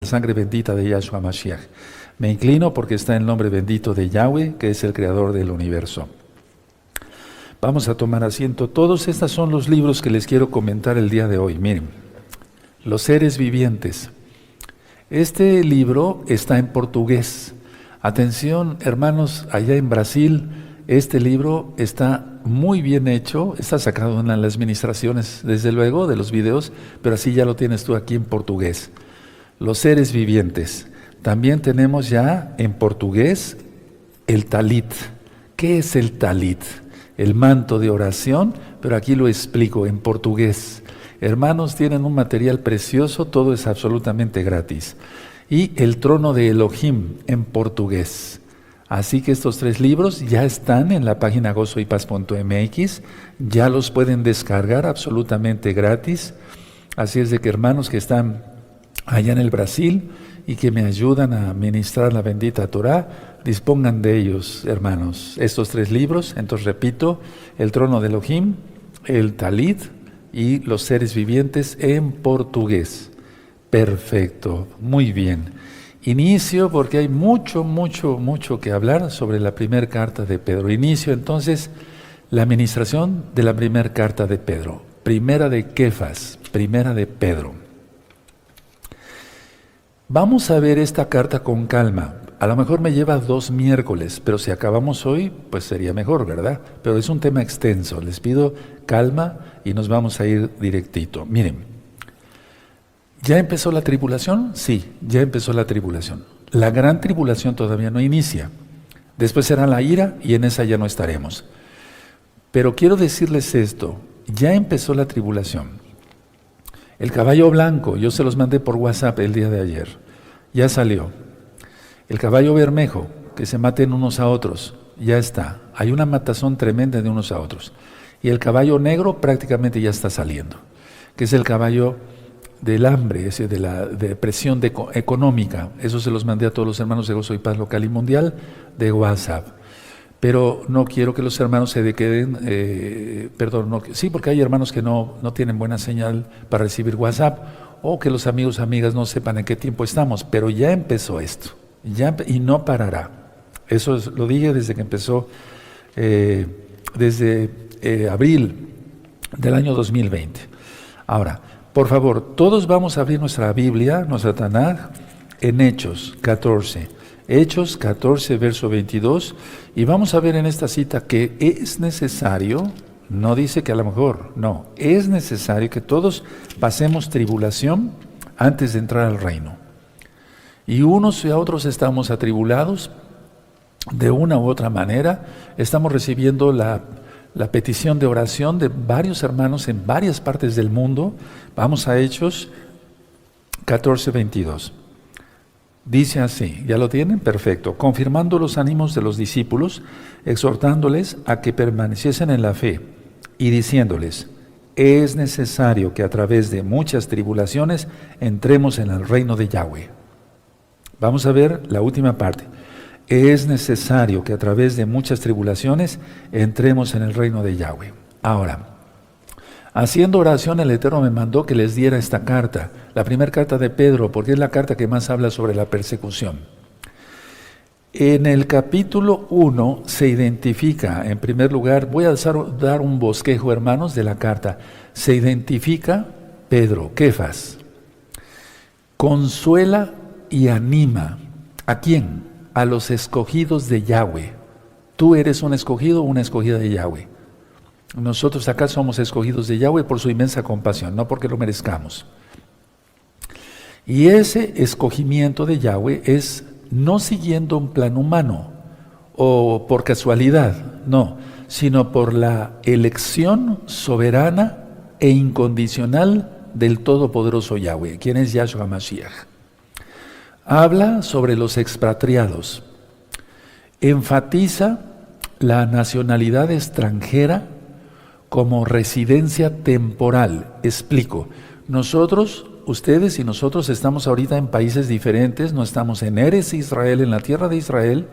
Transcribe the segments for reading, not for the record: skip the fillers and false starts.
sangre bendita de Yahshua Mashiach. Me inclino porque está el nombre bendito de Yahweh, que es el creador del universo. Vamos a tomar asiento. Todos estos son los libros que les quiero comentar el día de hoy. Miren, Los seres vivientes. Este libro está en portugués. Atención, hermanos, allá en Brasil, este libro está muy bien hecho, está sacado en las administraciones, desde luego, de los videos, pero así ya lo tienes tú aquí en portugués. Los seres vivientes. También tenemos ya en portugués el talit. ¿Qué es el talit? El manto de oración, pero aquí lo explico en portugués. Hermanos, tienen un material precioso, todo es absolutamente gratis. Y el trono de Elohim en portugués. Así que estos 3 libros ya están en la página gozoypaz.mx, ya los pueden descargar absolutamente gratis. Así es de que hermanos que están allá en el Brasil y que me ayudan a ministrar la bendita Torah, dispongan de ellos, hermanos, estos 3 libros. Entonces repito, el trono de Elohim, el Talit y los seres vivientes en portugués. Perfecto, muy bien. Inicio porque hay mucho que hablar sobre la primera carta de Pedro. Inicio entonces la administración de la primera carta de Pedro. Primera de Kefas, primera de Pedro. Vamos a ver esta carta con calma. A lo mejor me lleva 2 miércoles, pero si acabamos hoy, pues sería mejor, ¿verdad? Pero es un tema extenso. Les pido calma y nos vamos a ir directito. Miren. ¿Ya empezó la tribulación? Sí, ya empezó la tribulación. La gran tribulación todavía no inicia. Después será la ira y en esa ya no estaremos. Pero quiero decirles esto, ya empezó la tribulación. El caballo blanco, yo se los mandé por WhatsApp el día de ayer, ya salió. El caballo bermejo, que se maten unos a otros, ya está. Hay una matazón tremenda de unos a otros. Y el caballo negro prácticamente ya está saliendo, que es el caballo del hambre, ese de la depresión económica. Eso se los mandé a todos los hermanos de Gozo y Paz local y mundial de WhatsApp. Pero no quiero que los hermanos se queden, sí, porque hay hermanos que no tienen buena señal para recibir WhatsApp, o que los amigos, amigas no sepan en qué tiempo estamos, pero ya empezó esto, y no parará. Eso lo dije desde que empezó, desde abril del año 2020. Ahora, por favor, todos vamos a abrir nuestra Biblia, nuestra Tanaj, en Hechos 14. Hechos 14, verso 22. Y vamos a ver en esta cita que es necesario, no dice que a lo mejor, no, es necesario que todos pasemos tribulación antes de entrar al reino. Y unos y a otros estamos atribulados de una u otra manera, estamos recibiendo la petición de oración de varios hermanos en varias partes del mundo. Vamos a Hechos 14, 22. Dice así, ¿ya lo tienen? Perfecto. Confirmando los ánimos de los discípulos, exhortándoles a que permaneciesen en la fe y diciéndoles, es necesario que a través de muchas tribulaciones entremos en el reino de Yahweh. Vamos a ver la última parte. Es necesario que a través de muchas tribulaciones entremos en el reino de Yahweh. Ahora, haciendo oración, el Eterno me mandó que les diera esta carta, la primera carta de Pedro, porque es la carta que más habla sobre la persecución. En el capítulo 1 se identifica, en primer lugar, voy a dar un bosquejo, hermanos, de la carta. Se identifica Pedro, Kefas, consuela y anima. ¿A quién? A los escogidos de Yahweh. Tú eres un escogido o una escogida de Yahweh. Nosotros acá somos escogidos de Yahweh por su inmensa compasión, no porque lo merezcamos. Y ese escogimiento de Yahweh es no siguiendo un plan humano o por casualidad, no, sino por la elección soberana e incondicional del Todopoderoso Yahweh, quien es Yahshua Mashiach. Habla sobre los expatriados, enfatiza la nacionalidad extranjera como residencia temporal. Explico, nosotros, ustedes y nosotros estamos ahorita en países diferentes, no estamos en Eretz Israel, en la tierra de Israel,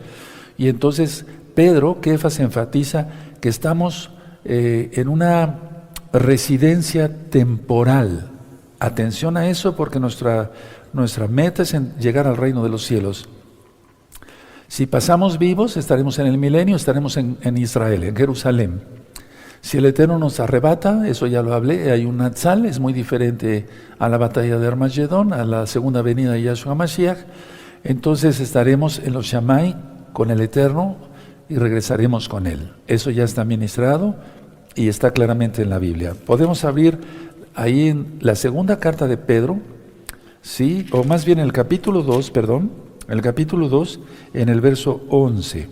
y entonces Pedro, Kefas, enfatiza que estamos en una residencia temporal. Atención a eso porque nuestra Nuestra meta es llegar al reino de los cielos. Si pasamos vivos, estaremos en el milenio, estaremos en Israel, en Jerusalén. Si el Eterno nos arrebata, eso ya lo hablé, hay un Natsal, es muy diferente a la batalla de Armagedón, a la segunda venida de Yahshua Mashiach. Entonces estaremos en los Shammai con el Eterno y regresaremos con Él. Eso ya está ministrado y está claramente en la Biblia. Podemos abrir ahí en la segunda carta de Pedro, ¿sí? O más bien el capítulo 2, el capítulo 2, en el verso 11.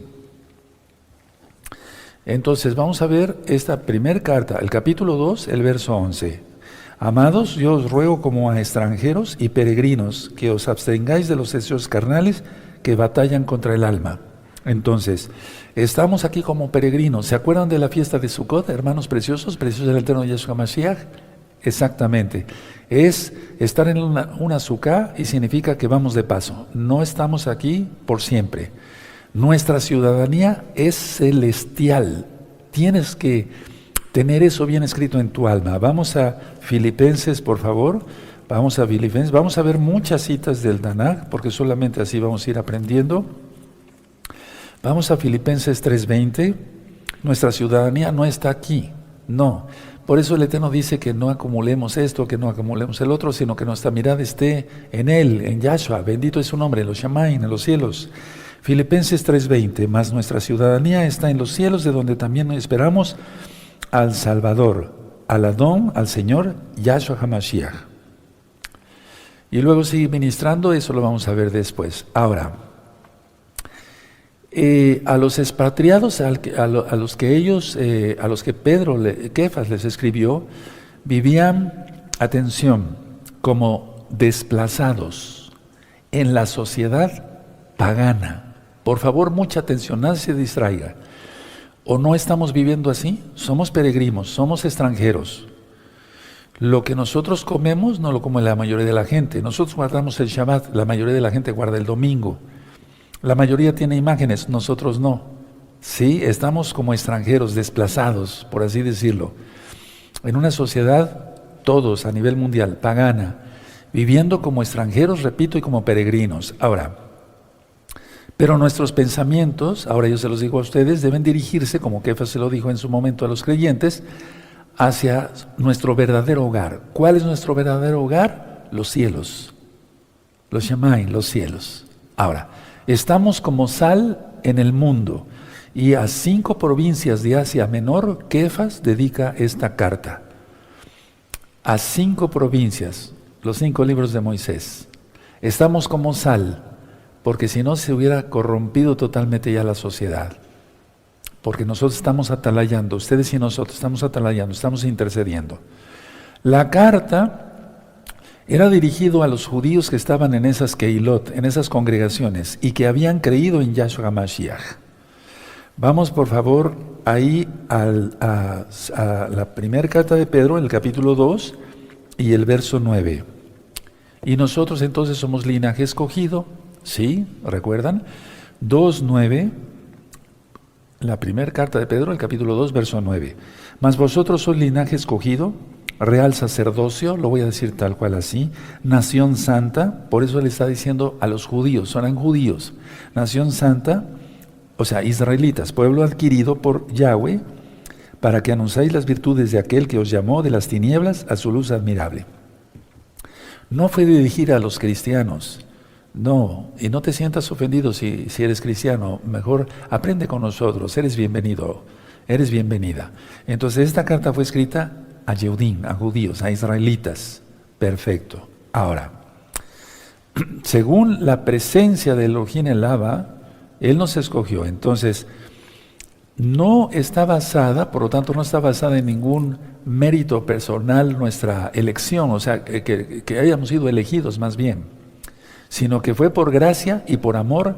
Entonces vamos a ver esta primera carta, el capítulo 2, el verso 11. Amados, yo os ruego como a extranjeros y peregrinos que os abstengáis de los deseos carnales que batallan contra el alma. Entonces, estamos aquí como peregrinos. ¿Se acuerdan de la fiesta de Sukkot, hermanos preciosos, preciosos del Eterno Yahshua Mashiach? Exactamente. Es estar en una sukkah y significa que vamos de paso. No estamos aquí por siempre. Nuestra ciudadanía es celestial. Tienes que tener eso bien escrito en tu alma. Vamos a Filipenses, por favor. Vamos a Filipenses. Vamos a ver muchas citas del Tanaj, porque solamente así vamos a ir aprendiendo. Vamos a Filipenses 3:20. Nuestra ciudadanía no está aquí. No. Por eso el Eterno dice que no acumulemos esto, que no acumulemos el otro, sino que nuestra mirada esté en Él, en Yahshua. Bendito es su nombre, en los Shammai, en los cielos. Filipenses 3:20. Mas nuestra ciudadanía está en los cielos, de donde también esperamos al Salvador, al Adón, al Señor, Yahshua HaMashiach. Y luego sigue ministrando, eso lo vamos a ver después. Ahora, a los expatriados, a los que Pedro, Kefas les escribió, vivían, atención, como desplazados en la sociedad pagana. Por favor, mucha atención, nadie se distraiga. ¿O no estamos viviendo así? Somos peregrinos, somos extranjeros. Lo que nosotros comemos no lo come la mayoría de la gente. Nosotros guardamos el Shabbat, la mayoría de la gente guarda el domingo. La mayoría tiene imágenes, nosotros no. Sí, estamos como extranjeros, desplazados, por así decirlo. En una sociedad, todos a nivel mundial, pagana, viviendo como extranjeros, repito, y como peregrinos. Ahora, pero nuestros pensamientos, ahora yo se los digo a ustedes, deben dirigirse, como Kefas se lo dijo en su momento a los creyentes, hacia nuestro verdadero hogar. ¿Cuál es nuestro verdadero hogar? Los cielos. Los Shammai, los cielos. Ahora, estamos como sal en el mundo, y a 5 provincias de Asia Menor, Kefas dedica esta carta. A 5 provincias, los 5 libros de Moisés. Estamos como sal, porque si no se hubiera corrompido totalmente ya la sociedad. Porque nosotros estamos atalayando, ustedes y nosotros estamos atalayando, estamos intercediendo. La carta era dirigido a los judíos que estaban en esas keilot, en esas congregaciones, y que habían creído en Yahshua HaMashiach. Vamos por favor ahí a la primera carta de Pedro, el capítulo 2 y el verso 9. Y nosotros entonces somos linaje escogido, ¿sí? ¿Recuerdan? 2:9, la primera carta de Pedro, el capítulo 2, verso 9. Mas vosotros sois linaje escogido, real sacerdocio, lo voy a decir tal cual así, nación santa, por eso le está diciendo a los judíos, son judíos, nación santa, o sea, israelitas, pueblo adquirido por Yahweh, para que anunciéis las virtudes de aquel que os llamó de las tinieblas a su luz admirable. No fue dirigir a los cristianos, no, y no te sientas ofendido si eres cristiano, mejor aprende con nosotros, eres bienvenido, eres bienvenida. Entonces esta carta fue escrita a Yehudim, a judíos, a israelitas. Perfecto. Ahora, según la presencia de Elohim Elaba, Él nos escogió. Entonces, no está basada, por lo tanto, no está basada en ningún mérito personal nuestra elección, o sea, que hayamos sido elegidos más bien, sino que fue por gracia y por amor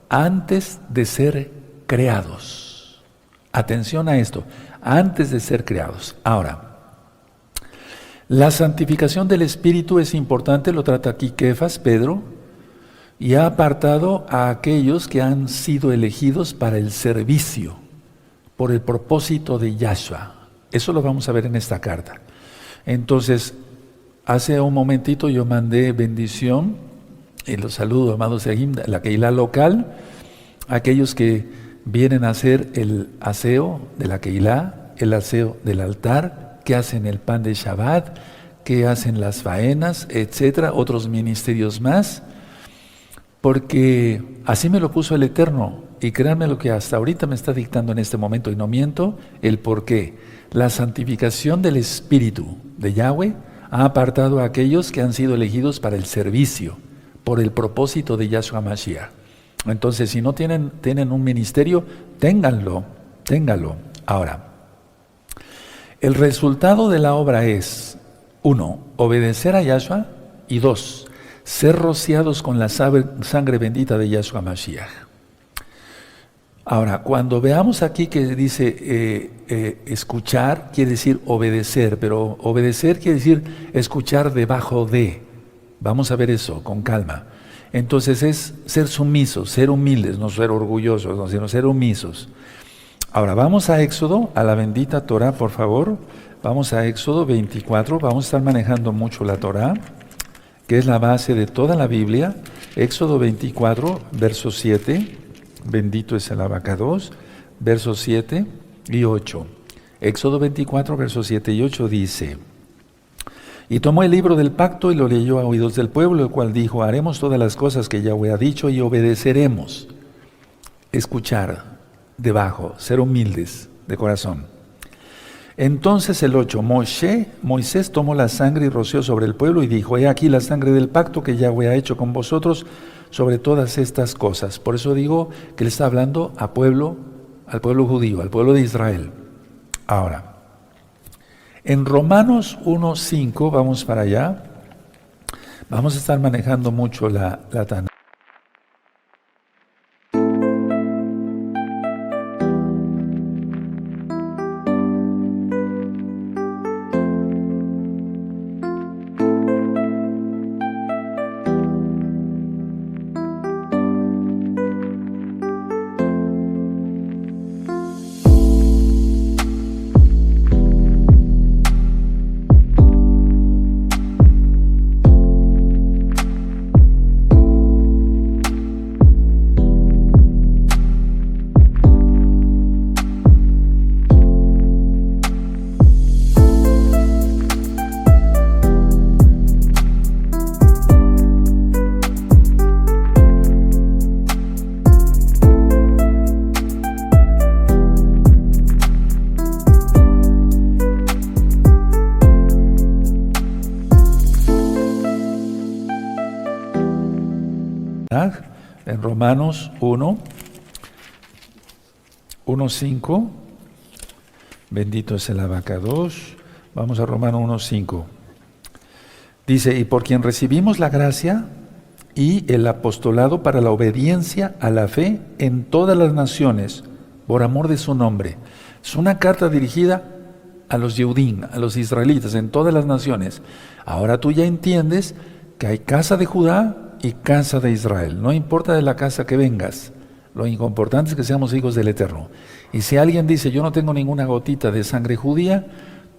antes de ser creados. Atención a esto, antes de ser creados. Ahora, la santificación del Espíritu es importante, lo trata aquí Kefas, Pedro, y ha apartado a aquellos que han sido elegidos para el servicio, por el propósito de Yahshua. Eso lo vamos a ver en esta carta. Entonces, Hace un momentito yo mandé bendición y los saludo, amados Sehim, la Keilah local, aquellos que vienen a hacer el aseo de la Keilah, el aseo del altar, que hacen el pan de Shabbat, que hacen las faenas, etcétera, otros ministerios más, porque así me lo puso el Eterno, y créanme lo que hasta ahorita me está dictando en este momento, y no miento, el por qué. La santificación del Espíritu de Yahweh ha apartado a aquellos que han sido elegidos para el servicio, por el propósito de Yahshua Mashiach. Entonces, si no tienen un ministerio, ténganlo. Ahora, el resultado de la obra es, 1, obedecer a Yahshua, y 2, ser rociados con la sangre bendita de Yahshua Mashiach. Ahora, cuando veamos aquí que dice escuchar, quiere decir obedecer, pero obedecer quiere decir escuchar debajo de. Vamos a ver eso con calma. Entonces es ser sumisos, ser humildes, no ser orgullosos, no, sino ser sumisos. Ahora vamos a Éxodo, a la bendita Torah, por favor. Vamos a Éxodo 24, vamos a estar manejando mucho la Torah, que es la base de toda la Biblia. Éxodo 24, verso 7, bendito es el abacados, versos 7 y 8. Éxodo 24, versos 7 y 8 dice: y tomó el libro del pacto y lo leyó a oídos del pueblo, el cual dijo: haremos todas las cosas que Yahweh ha dicho y obedeceremos. Escuchar debajo, ser humildes de corazón. Entonces el 8, Moisés tomó la sangre y roció sobre el pueblo y dijo: he aquí la sangre del pacto que Yahweh ha hecho con vosotros sobre todas estas cosas. Por eso digo que él está hablando al pueblo judío, al pueblo de Israel. Ahora, en Romanos 1:5, vamos para allá, vamos a estar manejando mucho la Tanakh. En Romanos 1:5, bendito es el abacados. Vamos a Romanos 1:5. Dice: y por quien recibimos la gracia y el apostolado para la obediencia a la fe en todas las naciones, por amor de su nombre. Es una carta dirigida a los Yehudim, a los israelitas, en todas las naciones. Ahora tú ya entiendes que hay casa de Judá y casa de Israel. No importa de la casa que vengas, lo importante es que seamos hijos del Eterno. Y si alguien dice: yo no tengo ninguna gotita de sangre judía,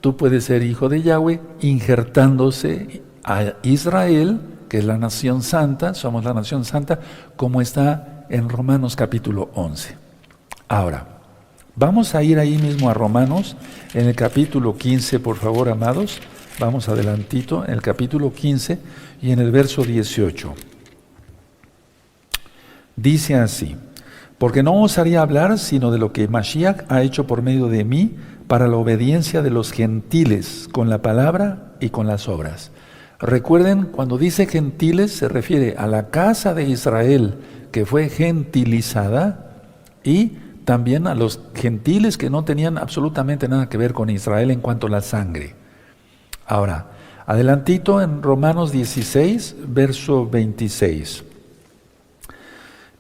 tú puedes ser hijo de Yahweh injertándose a Israel, que es la nación santa, somos la nación santa, como está en Romanos capítulo 11. Ahora, vamos a ir ahí mismo a Romanos, en el capítulo 15, por favor, amados. Vamos adelantito, en el capítulo 15 y en el verso 18. Dice así: porque no osaría hablar sino de lo que Mashiach ha hecho por medio de mí para la obediencia de los gentiles, con la palabra y con las obras. Recuerden, cuando dice gentiles se refiere a la casa de Israel que fue gentilizada y también a los gentiles que no tenían absolutamente nada que ver con Israel en cuanto a la sangre. Ahora, adelantito en Romanos 16, verso 26.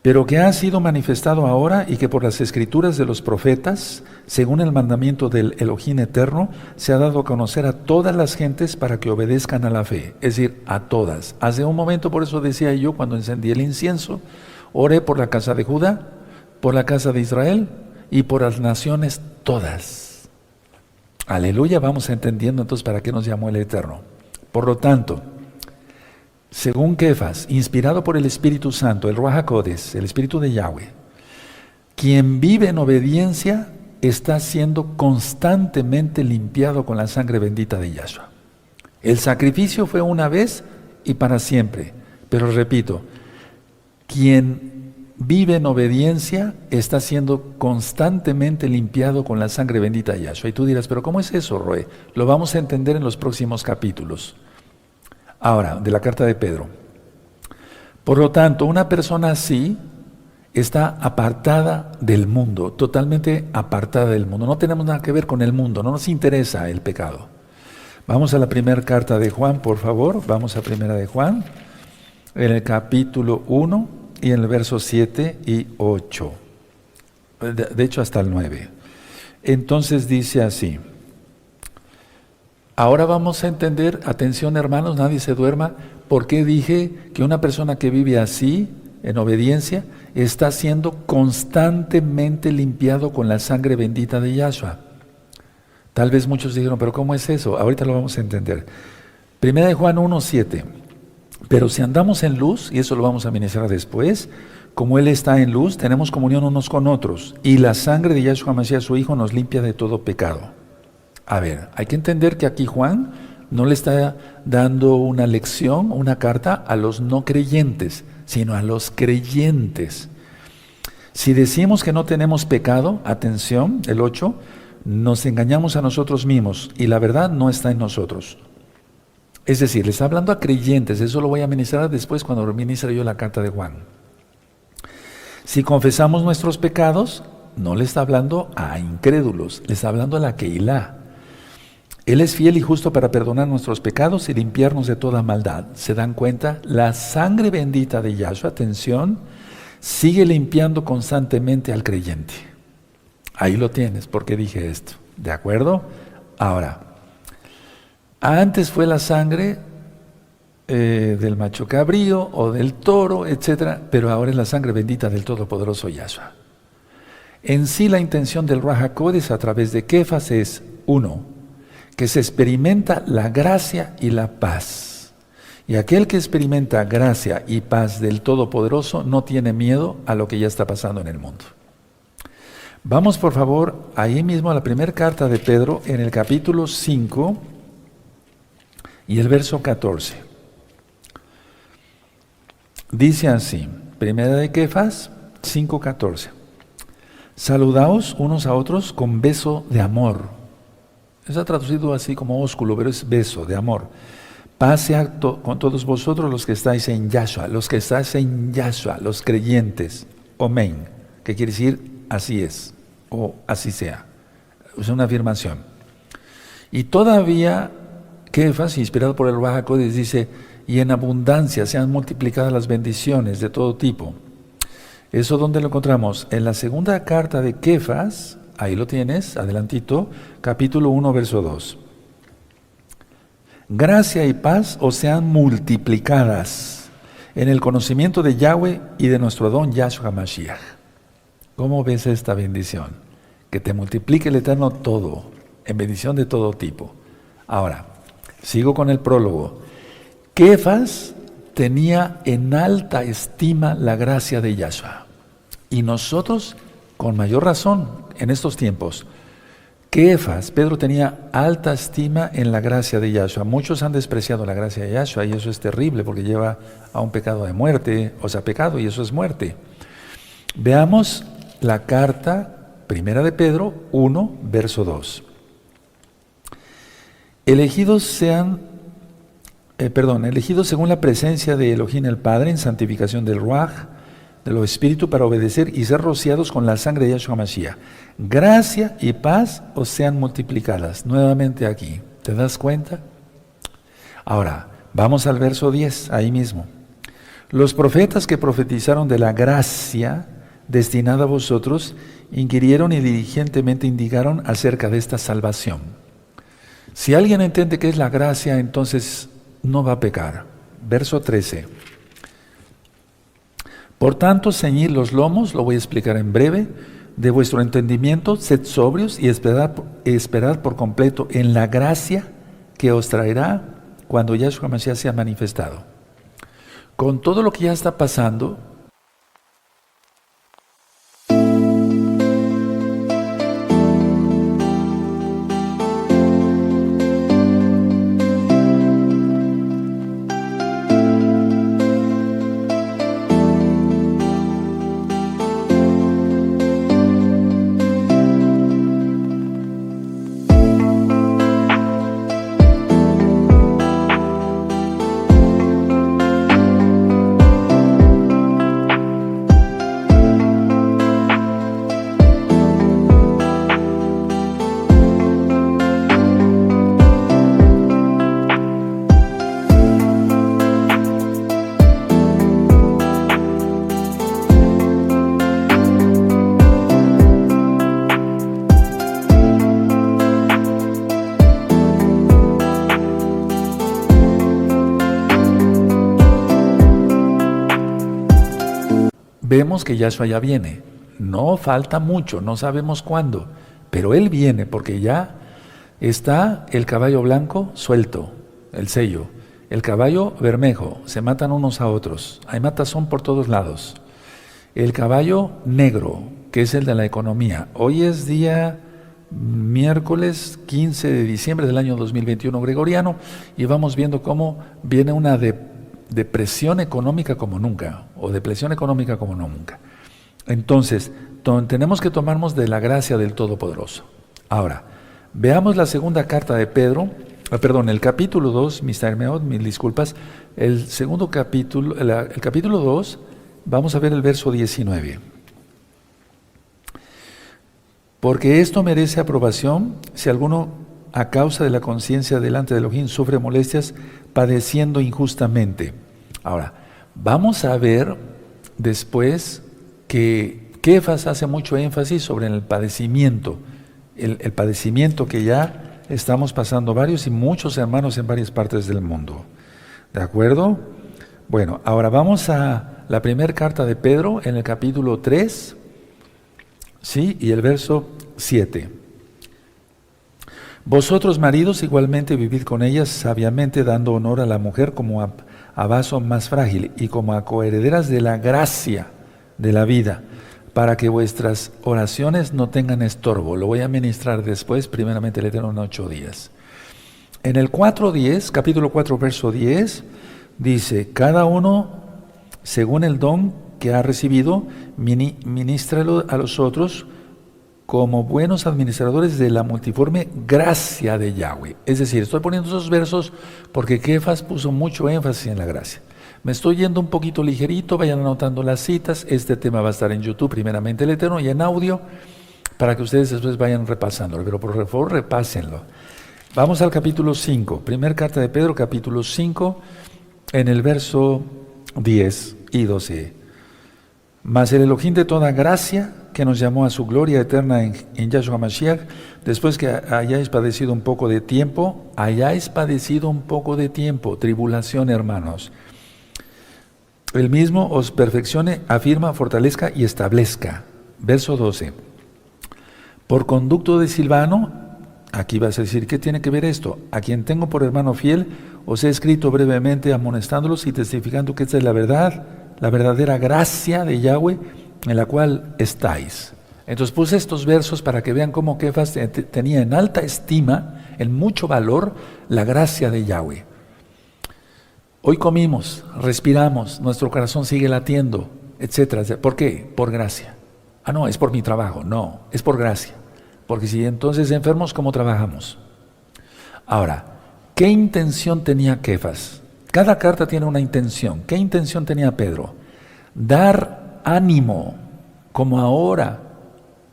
Pero que ha sido manifestado ahora y que por las escrituras de los profetas, según el mandamiento del Elohim eterno, se ha dado a conocer a todas las gentes para que obedezcan a la fe, es decir, a todas. Hace un momento, por eso decía yo, cuando encendí el incienso, oré por la casa de Judá, por la casa de Israel y por las naciones todas. Aleluya, vamos entendiendo entonces para qué nos llamó el Eterno. Por lo tanto, según Kefas, inspirado por el Espíritu Santo, el Ruach HaKodesh, el Espíritu de Yahweh, quien vive en obediencia está siendo constantemente limpiado con la sangre bendita de Yahshua. El sacrificio fue una vez y para siempre, pero repito, quien vive en obediencia está siendo constantemente limpiado con la sangre bendita de Yahshua. Y tú dirás, ¿pero cómo es eso, Roe? Lo vamos a entender en los próximos capítulos. Ahora, de la carta de Pedro. Por lo tanto, una persona así está apartada del mundo, totalmente apartada del mundo. No tenemos nada que ver con el mundo, no nos interesa el pecado. Vamos a la primera carta de Juan, por favor. Vamos a primera de Juan, en el capítulo 1 y en el verso 7 y 8. De hecho, hasta el 9. Entonces dice así. Ahora vamos a entender, atención hermanos, nadie se duerma, por qué dije que una persona que vive así, en obediencia, está siendo constantemente limpiado con la sangre bendita de Yahshua. Tal vez muchos dijeron, pero ¿cómo es eso? Ahorita lo vamos a entender. Primera de Juan 1:7. Pero si andamos en luz, y eso lo vamos a ministrar después, como Él está en luz, tenemos comunión unos con otros, y la sangre de Yahshua Mashiach, su Hijo, nos limpia de todo pecado. A ver, hay que entender que aquí Juan no le está dando una lección, una carta a los no creyentes, sino a los creyentes. Si decimos que no tenemos pecado, atención, el 8, nos engañamos a nosotros mismos y la verdad no está en nosotros. Es decir, le está hablando a creyentes, eso lo voy a ministrar después cuando ministre yo la carta de Juan. Si confesamos nuestros pecados, no le está hablando a incrédulos, le está hablando a la Keilah. Él es fiel y justo para perdonar nuestros pecados y limpiarnos de toda maldad. ¿Se dan cuenta? La sangre bendita de Yahshua, atención, sigue limpiando constantemente al creyente. Ahí lo tienes, ¿por qué dije esto? ¿De acuerdo? Ahora, antes fue la sangre del macho cabrío o del toro, etc., pero ahora es la sangre bendita del Todopoderoso Yahshua. En sí la intención del Ruach HaKodesh a través de Kefas es, 1, que se experimenta la gracia y la paz. Y aquel que experimenta gracia y paz del Todopoderoso no tiene miedo a lo que ya está pasando en el mundo. Vamos por favor ahí mismo a la primera carta de Pedro en el capítulo 5 y el verso 14. Dice así, primera de Kefas 5:14. Saludaos unos a otros con beso de amor. Está traducido así como ósculo, pero es beso de amor. Paz sea con todos vosotros los que estáis en Yahshua, los creyentes. Amén. ¿Qué quiere decir? Así es, o así sea. Es una afirmación. Y todavía, Kefas, inspirado por el Ruach HaKodesh, dice, y en abundancia sean multiplicadas las bendiciones de todo tipo. ¿Eso dónde lo encontramos? En la segunda carta de Kefas. Ahí lo tienes, adelantito, capítulo 1, verso 2. Gracia y paz os sean multiplicadas en el conocimiento de Yahweh y de nuestro Adón Yahshua Mashiach. ¿Cómo ves esta bendición? Que te multiplique el Eterno todo, en bendición de todo tipo. Ahora, sigo con el prólogo. Kefas tenía en alta estima la gracia de Yahshua. Y nosotros, con mayor razón, en estos tiempos, Kefas, Pedro tenía alta estima en la gracia de Yahshua. Muchos han despreciado la gracia de Yahshua y eso es terrible porque lleva a un pecado de muerte, o sea, pecado y eso es muerte. Veamos la carta primera de Pedro 1, verso 2. Elegidos según la presencia de Elohim el Padre en santificación del Ruach, de los espíritus para obedecer y ser rociados con la sangre de Yahshua Mashiach. Gracia y paz os sean multiplicadas. Nuevamente aquí, ¿te das cuenta? Ahora, vamos al verso 10, ahí mismo. Los profetas que profetizaron de la gracia destinada a vosotros, inquirieron y diligentemente indicaron acerca de esta salvación. Si alguien entiende qué es la gracia, entonces no va a pecar. Verso 13. Por tanto, ceñid los lomos, lo voy a explicar en breve, de vuestro entendimiento, sed sobrios y esperad por completo en la gracia que os traerá cuando Yahshua Mashiach se ha manifestado. Con todo lo que ya está pasando, vemos que Yahshua ya viene. No falta mucho, no sabemos cuándo, pero Él viene porque ya está el caballo blanco suelto, el sello. El caballo bermejo, se matan unos a otros. Hay matazón por todos lados. El caballo negro, que es el de la economía. Hoy es día miércoles 15 de diciembre del año 2021 gregoriano y vamos viendo cómo viene una depresión económica como nunca, o depresión económica como nunca. Entonces, tenemos que tomarnos de la gracia del Todopoderoso. Ahora, veamos la segunda carta de Pedro, el capítulo 2, mis disculpas, el segundo capítulo, el capítulo 2, vamos a ver el verso 19. Porque esto merece aprobación si alguno a causa de la conciencia delante de Elohim sufre molestias padeciendo injustamente. Ahora, vamos a ver después que Kefas hace mucho énfasis sobre el padecimiento, el padecimiento que ya estamos pasando varios y muchos hermanos en varias partes del mundo. ¿De acuerdo? Bueno, ahora vamos a la primera carta de Pedro en el capítulo 3, ¿sí? Y el verso 7. Vosotros maridos igualmente vivid con ellas sabiamente, dando honor a la mujer como a vaso más frágil y como a coherederas de la gracia de la vida, para que vuestras oraciones no tengan estorbo. Lo voy a ministrar después, primeramente el Eterno en 8 días. En el 4:10, capítulo 4, verso 10, dice, cada uno según el don que ha recibido, ministralo a los otros como buenos administradores de la multiforme gracia de Yahweh. Es decir, estoy poniendo esos versos porque Kefas puso mucho énfasis en la gracia. Me estoy yendo un poquito ligerito, vayan anotando las citas. Este tema va a estar en YouTube, primeramente el Eterno, y en audio, para que ustedes después vayan repasándolo. Pero por favor, repásenlo. Vamos al capítulo 5, primera carta de Pedro, capítulo 5, en el verso 10 y 12. Mas el Elohim de toda gracia, que nos llamó a su gloria eterna en Yahshua Mashiach, después que hayáis padecido un poco de tiempo, tribulación, hermanos. El mismo os perfeccione, afirma, fortalezca y establezca. Verso 12. Por conducto de Silvano, aquí vas a decir, ¿qué tiene que ver esto? A quien tengo por hermano fiel, os he escrito brevemente amonestándolos y testificando que esta es la verdad, la verdadera gracia de Yahweh en la cual estáis. Entonces puse estos versos para que vean cómo Kefas tenía en alta estima, en mucho valor, la gracia de Yahweh. Hoy comimos, respiramos, nuestro corazón sigue latiendo, etc. ¿Por qué? Por gracia. Ah, no, es por mi trabajo. No, es por gracia. Porque si entonces enfermos, ¿cómo trabajamos? Ahora, ¿qué intención tenía Kefas? Cada carta tiene una intención. ¿Qué intención tenía Pedro? Dar ánimo, como ahora,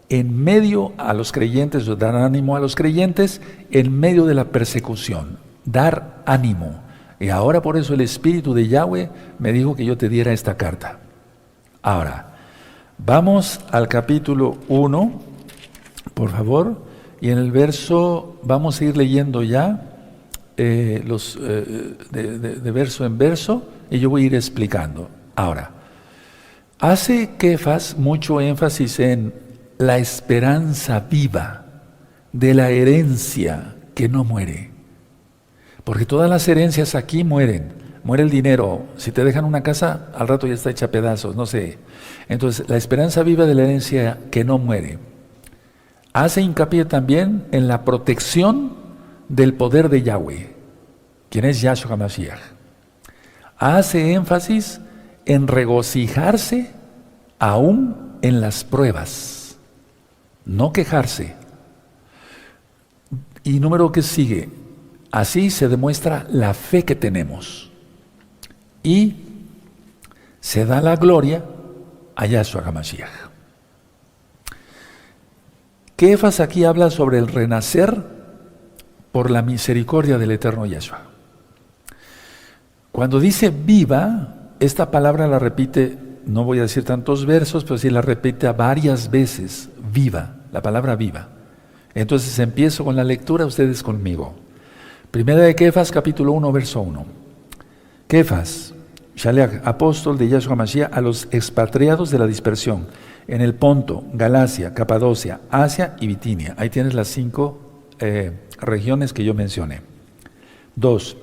en medio a los creyentes, dar ánimo a los creyentes en medio de la persecución. Dar ánimo. Y ahora por eso el Espíritu de Yahweh me dijo que yo te diera esta carta. Ahora, vamos al capítulo 1, por favor, y en el verso, vamos a ir leyendo ya, de verso en verso, y yo voy a ir explicando. Ahora, hace Kefas mucho énfasis en la esperanza viva de la herencia que no muere. Porque todas las herencias aquí mueren. Muere el dinero. Si te dejan una casa, al rato ya está hecha a pedazos, no sé. Entonces, la esperanza viva de la herencia que no muere. Hace hincapié también en la protección del poder de Yahweh, quien es Yahshua HaMashiach. Hace énfasis en regocijarse aún en las pruebas, no quejarse. Y número que sigue, así se demuestra la fe que tenemos y se da la gloria a Yahshua HaMashiach. Kefas aquí habla sobre el renacer por la misericordia del eterno Yahshua. Cuando dice viva, esta palabra la repite, no voy a decir tantos versos, pero sí la repite varias veces, viva, la palabra viva. Entonces empiezo con la lectura, ustedes conmigo. Primera de Kefas, capítulo 1, verso 1. Kefas, Shaleach, apóstol de Yahshua HaMashiach a los expatriados de la dispersión, en el Ponto, Galacia, Capadocia, Asia y Bitinia. Ahí tienes las 5 regiones que yo mencioné. 2.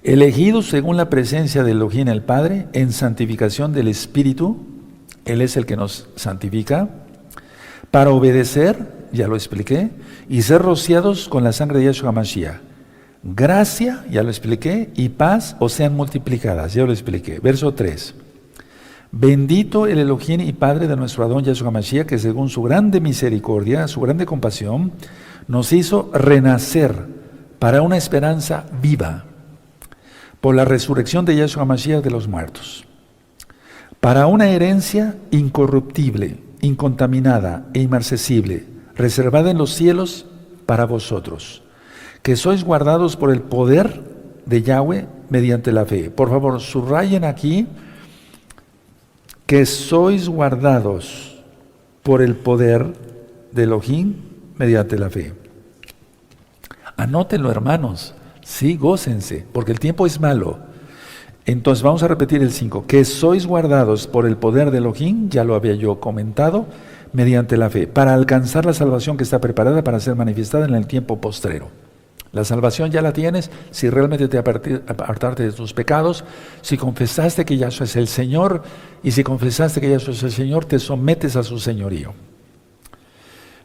Elegidos según la presencia de Elohim el Padre, en santificación del Espíritu, Él es el que nos santifica, para obedecer, ya lo expliqué, y ser rociados con la sangre de Yahshua HaMashiach. Gracia, ya lo expliqué, y paz os sean multiplicadas, ya lo expliqué. Verso 3. Bendito el Elohim y Padre de nuestro Adón Yahshua HaMashiach, que según su grande misericordia, su grande compasión, nos hizo renacer para una esperanza viva, por la resurrección de Yahshua HaMashiach de los muertos, para una herencia incorruptible, incontaminada e inmarcesible, reservada en los cielos para vosotros, que sois guardados por el poder de Yahweh mediante la fe. Por favor, subrayen aquí que sois guardados por el poder de Elohim mediante la fe. Anótenlo, hermanos. Sí, gócense, porque el tiempo es malo. Entonces vamos a repetir el 5. Que sois guardados por el poder de Elohim, ya lo había yo comentado, mediante la fe, para alcanzar la salvación que está preparada para ser manifestada en el tiempo postrero. La salvación ya la tienes si realmente te apartaste de tus pecados, si confesaste que Yahshua es el Señor, y si confesaste que Yahshua es el Señor, te sometes a su señorío.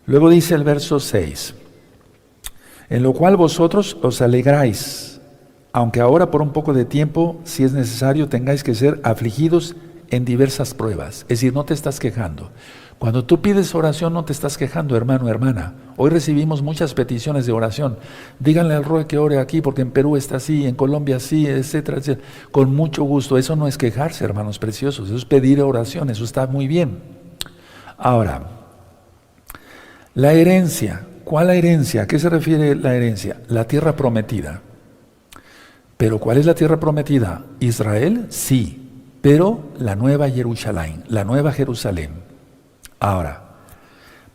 Luego dice el verso 6. En lo cual vosotros os alegráis, aunque ahora por un poco de tiempo, si es necesario, tengáis que ser afligidos en diversas pruebas. Es decir, no te estás quejando. Cuando tú pides oración, no te estás quejando, hermano, hermana. Hoy recibimos muchas peticiones de oración. Díganle al Roe que ore aquí, porque en Perú está así, en Colombia así, etcétera, etcétera. Con mucho gusto. Eso no es quejarse, hermanos preciosos. Eso es pedir oración. Eso está muy bien. Ahora, la herencia. ¿Cuál la herencia? ¿A qué se refiere la herencia? La tierra prometida. ¿Pero cuál es la tierra prometida? ¿Israel? Sí, pero la nueva Jerusalén, la nueva Jerusalén. Ahora,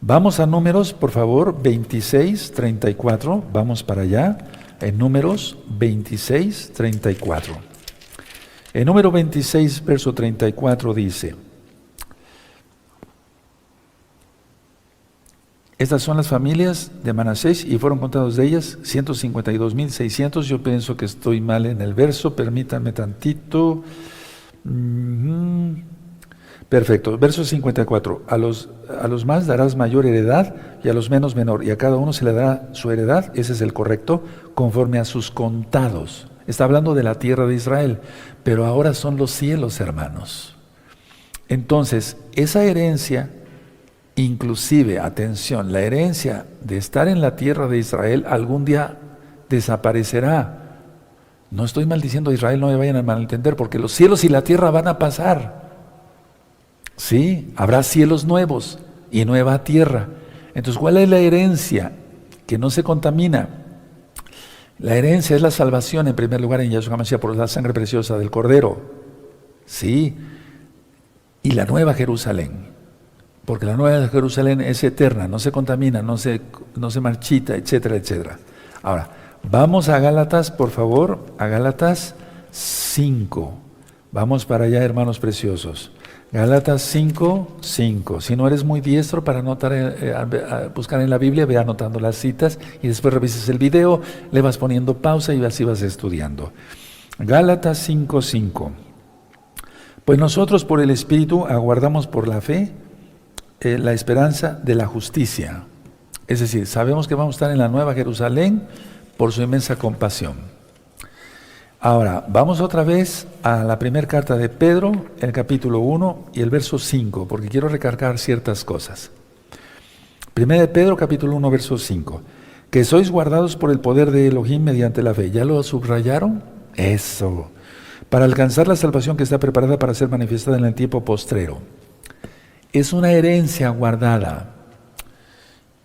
vamos a Números, por favor, 26, 34, vamos para allá, en Números 26, 34. En número 26, verso 34 dice: estas son las familias de Manasés y fueron contados de ellas 152.600. Yo pienso que estoy mal en el verso, permítanme tantito. Perfecto, verso 54. A los más darás mayor heredad y a los menos menor, y a cada uno se le dará su heredad, ese es el correcto, conforme a sus contados. Está hablando de la tierra de Israel, pero ahora son los cielos, hermanos. Entonces, esa herencia, inclusive, atención, la herencia de estar en la tierra de Israel algún día desaparecerá. No estoy maldiciendo a Israel, no me vayan a malentender, porque los cielos y la tierra van a pasar. Sí, habrá cielos nuevos y nueva tierra. Entonces, ¿cuál es la herencia? Que no se contamina. La herencia es la salvación en primer lugar en Yahshua HaMashiach por la sangre preciosa del Cordero. Sí, y la nueva Jerusalén. Porque la nueva Jerusalén es eterna, no se contamina, no se marchita, etcétera, etcétera. Ahora, vamos a Gálatas, por favor, a Gálatas 5. Vamos para allá, hermanos preciosos. Gálatas 5:5. Si no eres muy diestro para anotar, buscar en la Biblia, ve anotando las citas y después revises el video, le vas poniendo pausa y así vas estudiando. Gálatas 5:5. Pues nosotros por el Espíritu aguardamos por la fe la esperanza de la justicia. Es decir, sabemos que vamos a estar en la Nueva Jerusalén por su inmensa compasión. Ahora, vamos otra vez a la primera carta de Pedro, el capítulo 1 y el verso 5, porque quiero recargar ciertas cosas. Primera de Pedro, capítulo 1, verso 5. Que sois guardados por el poder de Elohim mediante la fe. ¿Ya lo subrayaron? Eso. Para alcanzar la salvación que está preparada para ser manifestada en el tiempo postrero. Es una herencia guardada.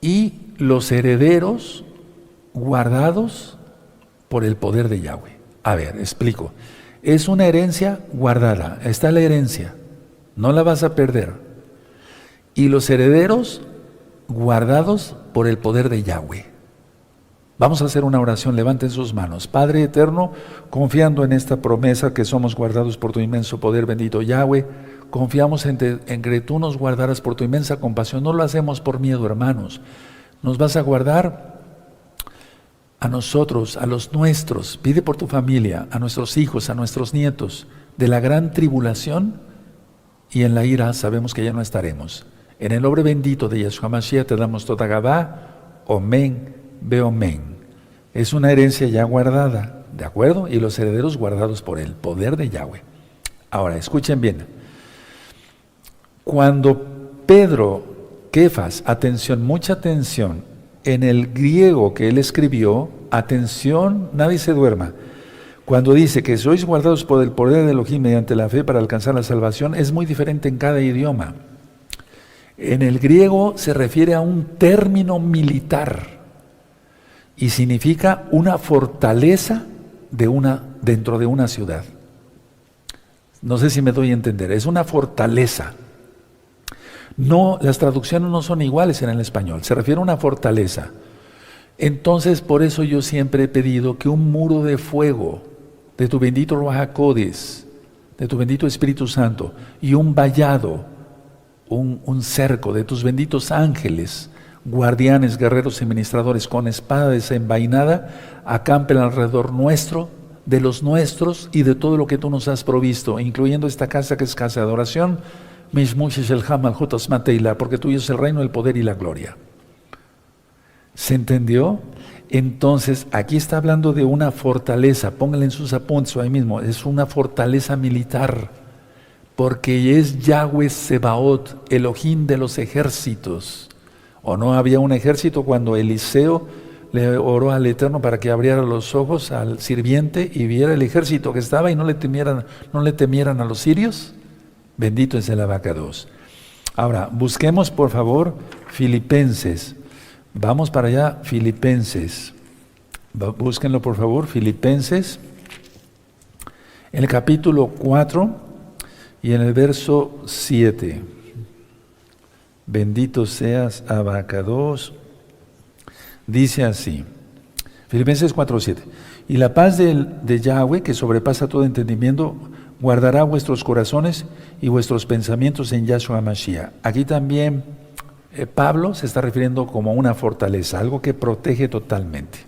Y los herederos guardados por el poder de Yahweh. A ver, explico. Es una herencia guardada. Está la herencia. No la vas a perder. Y los herederos guardados por el poder de Yahweh. Vamos a hacer una oración. Levanten sus manos. Padre eterno, confiando en esta promesa que somos guardados por tu inmenso poder, bendito Yahweh, confiamos en que tú nos guardarás por tu inmensa compasión. No lo hacemos por miedo, hermanos. Nos vas a guardar a nosotros, a los nuestros, pide por tu familia, a nuestros hijos, a nuestros nietos, de la gran tribulación, y en la ira sabemos que ya no estaremos. En el nombre bendito de Yeshua Mashiach te damos toda Gabá, Omen, Beomen. Es una herencia ya guardada, ¿de acuerdo? Y los herederos guardados por el poder de Yahweh. Ahora, escuchen bien. Cuando Pedro, Kefas, atención, mucha atención, en el griego que él escribió, atención, nadie se duerma. Cuando dice que sois guardados por el poder de Elohim mediante la fe para alcanzar la salvación, es muy diferente en cada idioma. En el griego se refiere a un término militar y significa una fortaleza dentro de una ciudad. No sé si me doy a entender, es una fortaleza. No, las traducciones no son iguales en el español, se refiere a una fortaleza. Entonces, por eso yo siempre he pedido que un muro de fuego de tu bendito Ruach HaKodesh, de tu bendito Espíritu Santo, y un vallado, un cerco de tus benditos ángeles, guardianes, guerreros y ministradores con espada desenvainada, acampen alrededor nuestro, de los nuestros y de todo lo que tú nos has provisto, incluyendo esta casa que es casa de adoración, porque tuyo es el reino, el poder y la gloria. ¿Se entendió? Entonces, aquí está hablando de una fortaleza, pónganle en sus apuntes ahí mismo, es una fortaleza militar, porque es Yahweh Sebaot, Elohim de los ejércitos. ¿O no había un ejército cuando Eliseo le oró al Eterno para que abriera los ojos al sirviente y viera el ejército que estaba y no le temieran a los sirios? Bendito es el abacados. Ahora, busquemos por favor Filipenses. Vamos para allá, Filipenses. Búsquenlo por favor, Filipenses. En el capítulo 4 y en el verso 7. Bendito seas, abacados. Dice así, Filipenses 4:7. Y la paz de Yahweh, que sobrepasa todo entendimiento, guardará vuestros corazones y vuestros pensamientos en Yahshua Mashiach. Aquí también Pablo se está refiriendo como una fortaleza, algo que protege totalmente.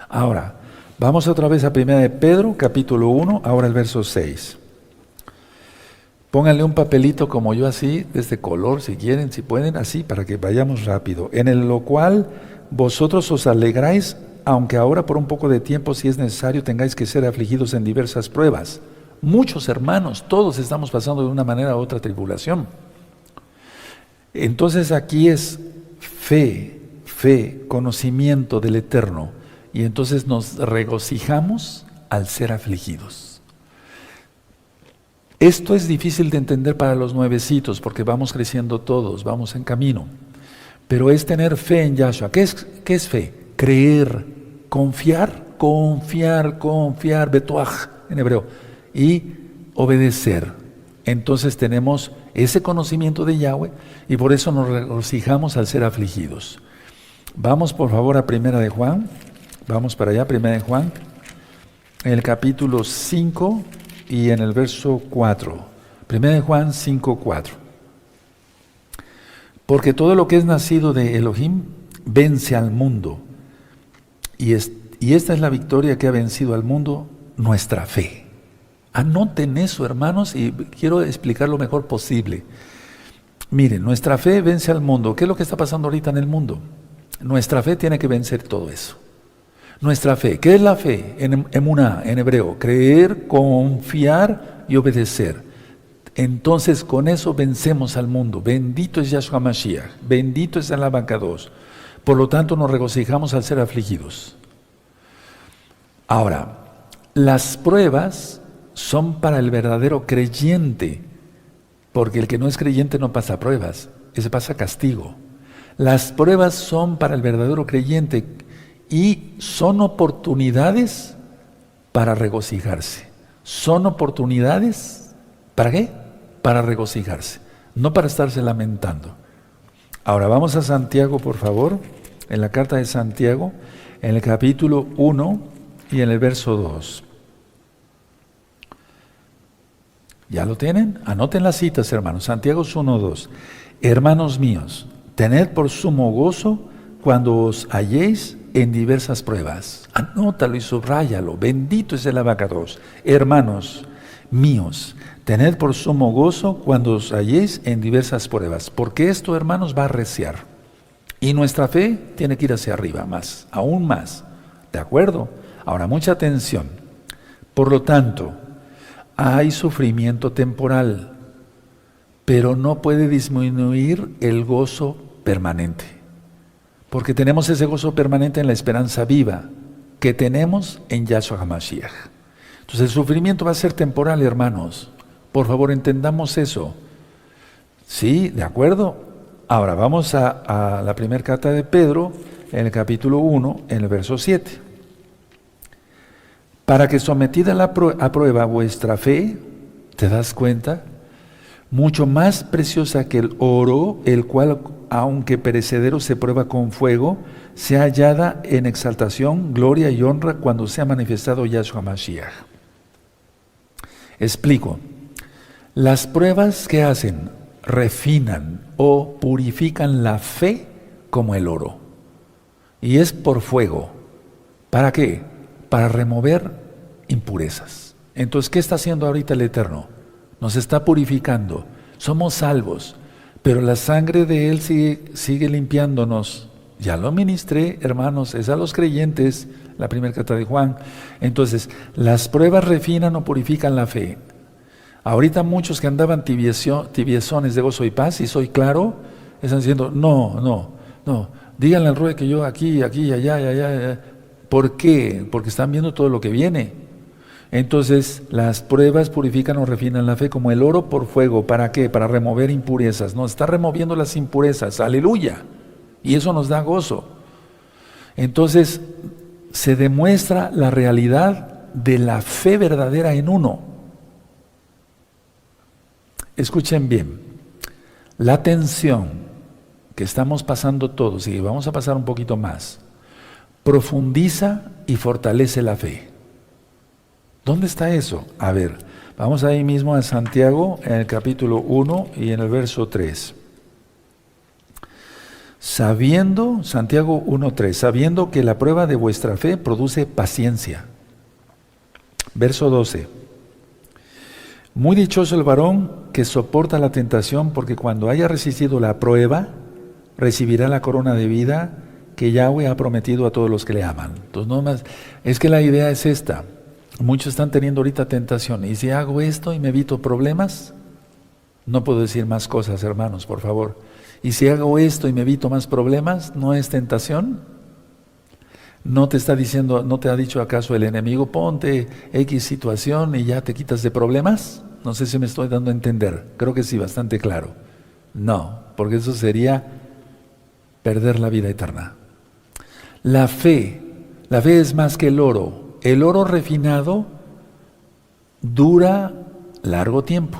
Ahora, vamos otra vez a 1 de Pedro, capítulo 1, ahora el verso 6. Pónganle un papelito como yo así, de este color, si quieren, si pueden, así, para que vayamos rápido. En lo cual vosotros os alegráis, aunque ahora por un poco de tiempo, si es necesario, tengáis que ser afligidos en diversas pruebas. Muchos hermanos, todos estamos pasando de una manera u otra tribulación. Entonces aquí es fe, conocimiento del Eterno. Y entonces nos regocijamos al ser afligidos. Esto es difícil de entender para los nuevecitos, porque vamos creciendo todos, vamos en camino. Pero es tener fe en Yahshua. ¿Qué es fe? Creer, confiar, betuaj en hebreo, y obedecer. Entonces tenemos ese conocimiento de Yahweh y por eso nos regocijamos al ser afligidos. Vamos por favor a Primera de Juan, vamos para allá, Primera de Juan, en el capítulo 5 y en el verso 4. 1 Juan 5, 4. Porque todo lo que es nacido de Elohim vence al mundo. Y esta es la victoria que ha vencido al mundo, nuestra fe. Anoten eso, hermanos, y quiero explicar lo mejor posible. Miren, nuestra fe vence al mundo. ¿Qué es lo que está pasando ahorita en el mundo? Nuestra fe tiene que vencer todo eso. Nuestra fe, ¿qué es la fe? Emuná, en hebreo, creer, confiar y obedecer. Entonces con eso vencemos al mundo. Bendito es Yahshua Mashiach, bendito es el Abacados. Por lo tanto nos regocijamos al ser afligidos. Ahora, las pruebas son para el verdadero creyente, porque el que no es creyente no pasa pruebas, ese pasa castigo. Las pruebas son para el verdadero creyente y son oportunidades para regocijarse. Son oportunidades, ¿para qué? Para regocijarse, no para estarse lamentando. Ahora vamos a Santiago, por favor, en la carta de Santiago, en el capítulo 1 y en el verso 2. ¿Ya lo tienen? Anoten las citas, hermanos. Santiago 1, 2. Hermanos míos, tened por sumo gozo cuando os halléis en diversas pruebas. Anótalo y subráyalo. Bendito es el Abacados. Hermanos míos, tened por sumo gozo cuando os halléis en diversas pruebas, porque esto, hermanos, va a arreciar. Y nuestra fe tiene que ir hacia arriba, más, aún más. ¿De acuerdo? Ahora, mucha atención. Por lo tanto, hay sufrimiento temporal, pero no puede disminuir el gozo permanente. Porque tenemos ese gozo permanente en la esperanza viva que tenemos en Yahshua HaMashiach. Entonces el sufrimiento va a ser temporal, hermanos. Por favor, entendamos eso. ¿Sí? ¿De acuerdo? Ahora vamos a la primera carta de Pedro, en el capítulo 1, en el verso 7. Para que sometida a prueba vuestra fe, ¿te das cuenta? Mucho más preciosa que el oro, el cual, aunque perecedero se prueba con fuego, sea hallada en exaltación, gloria y honra cuando sea manifestado Yahshua Mashiach. Explico. Las pruebas que hacen refinan o purifican la fe como el oro. Y es por fuego. ¿Para qué? Para remover impurezas. Entonces, ¿qué está haciendo ahorita el Eterno? Nos está purificando. Somos salvos, pero la sangre de Él sigue limpiándonos. Ya lo ministré, hermanos, es a los creyentes, la primera carta de Juan. Entonces, las pruebas refinan o purifican la fe. Ahorita muchos que andaban tibiezones de gozo y paz, y soy claro, están diciendo, no, díganle al Rue que yo aquí, allá. ¿Por qué? Porque están viendo todo lo que viene. Entonces, las pruebas purifican o refinan la fe como el oro por fuego. ¿Para qué? Para remover impurezas. Nos está removiendo las impurezas. ¡Aleluya! Y eso nos da gozo. Entonces, se demuestra la realidad de la fe verdadera en uno. Escuchen bien. La tensión que estamos pasando todos, y vamos a pasar un poquito más, profundiza y fortalece la fe. ¿Dónde está eso? A ver, vamos ahí mismo a Santiago, en el capítulo 1 y en el verso 3. Santiago 1:3, sabiendo que la prueba de vuestra fe produce paciencia. Verso 12. Muy dichoso el varón que soporta la tentación, porque cuando haya resistido la prueba, recibirá la corona de vida que Yahweh ha prometido a todos los que le aman. Entonces, no más, es que la idea es esta. Muchos están teniendo ahorita tentación. ¿Y si hago esto y me evito problemas? No puedo decir más cosas, hermanos, por favor. ¿Y si hago esto y me evito más problemas? ¿No es tentación? ¿No te está diciendo, no te ha dicho acaso el enemigo, ponte X situación y ya te quitas de problemas? No sé si me estoy dando a entender. Creo que sí, bastante claro. No, porque eso sería perder la vida eterna. La fe es más que el oro. El oro refinado dura largo tiempo,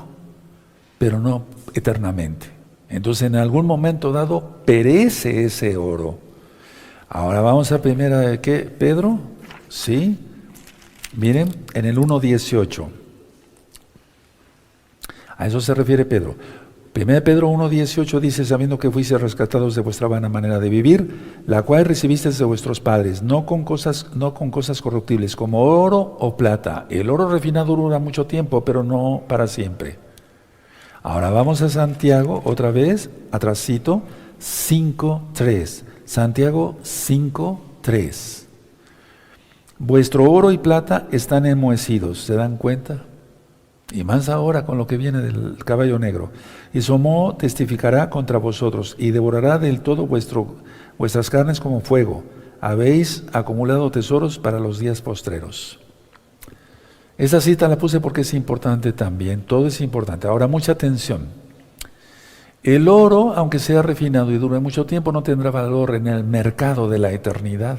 pero no eternamente. Entonces, en algún momento dado, perece ese oro. Ahora vamos a primera de ¿qué? Pedro, ¿sí? Miren, en el 1:18. A eso se refiere Pedro. 1 Pedro 1:18 dice, sabiendo que fuisteis rescatados de vuestra vana manera de vivir, la cual recibisteis de vuestros padres, no con cosas corruptibles, como oro o plata. El oro refinado dura mucho tiempo, pero no para siempre. Ahora vamos a Santiago, otra vez, atrasito, 5:3. Santiago 5:3. Vuestro oro y plata están enmohecidos, ¿se dan cuenta? Y más ahora con lo que viene del caballo negro. Y su moho testificará contra vosotros y devorará del todo vuestras carnes como fuego. Habéis acumulado tesoros para los días postreros. Esa cita la puse porque es importante también, todo es importante. Ahora, mucha atención. El oro, aunque sea refinado y dure mucho tiempo, no tendrá valor en el mercado de la eternidad.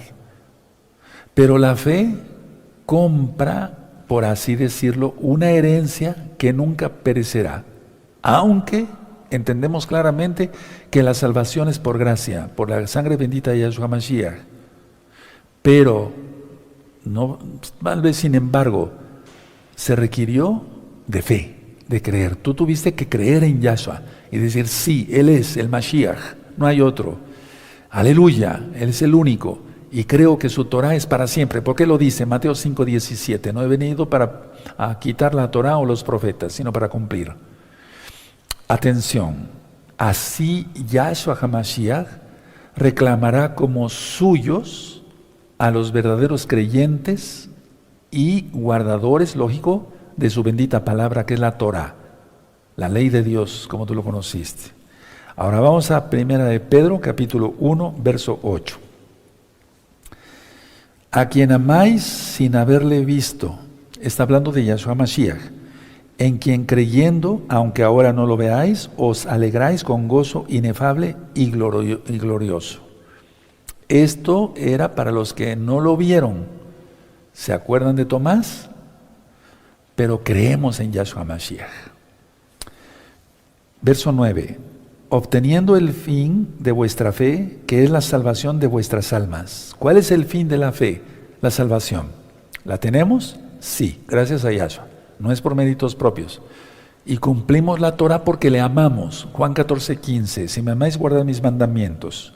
Pero la fe compra, por así decirlo, una herencia que nunca perecerá, aunque entendemos claramente que la salvación es por gracia, por la sangre bendita de Yahshua Mashiach. Pero, no, tal vez sin embargo, se requirió de fe, de creer. Tú tuviste que creer en Yahshua y decir, sí, Él es el Mashiach, no hay otro. Aleluya, Él es el único. Y creo que su Torah es para siempre. ¿Por qué lo dice? Mateo 5:17. No he venido para quitar la Torah o los profetas, sino para cumplir. Atención. Así Yahshua HaMashiach reclamará como suyos a los verdaderos creyentes y guardadores, lógico, de su bendita palabra que es la Torah, la ley de Dios, como tú lo conociste. Ahora vamos a 1 de Pedro, capítulo 1, verso 8. A quien amáis sin haberle visto, está hablando de Yahshua Mashiach, en quien creyendo, aunque ahora no lo veáis, os alegráis con gozo inefable y glorioso. Esto era para los que no lo vieron. ¿Se acuerdan de Tomás? Pero creemos en Yahshua Mashiach. Verso 9. Obteniendo el fin de vuestra fe, que es la salvación de vuestras almas. ¿Cuál es el fin de la fe? La salvación. ¿La tenemos? Sí, gracias a Yahshua. No es por méritos propios. Y cumplimos la Torah porque le amamos. Juan 14:15. Si me amáis, guardad mis mandamientos.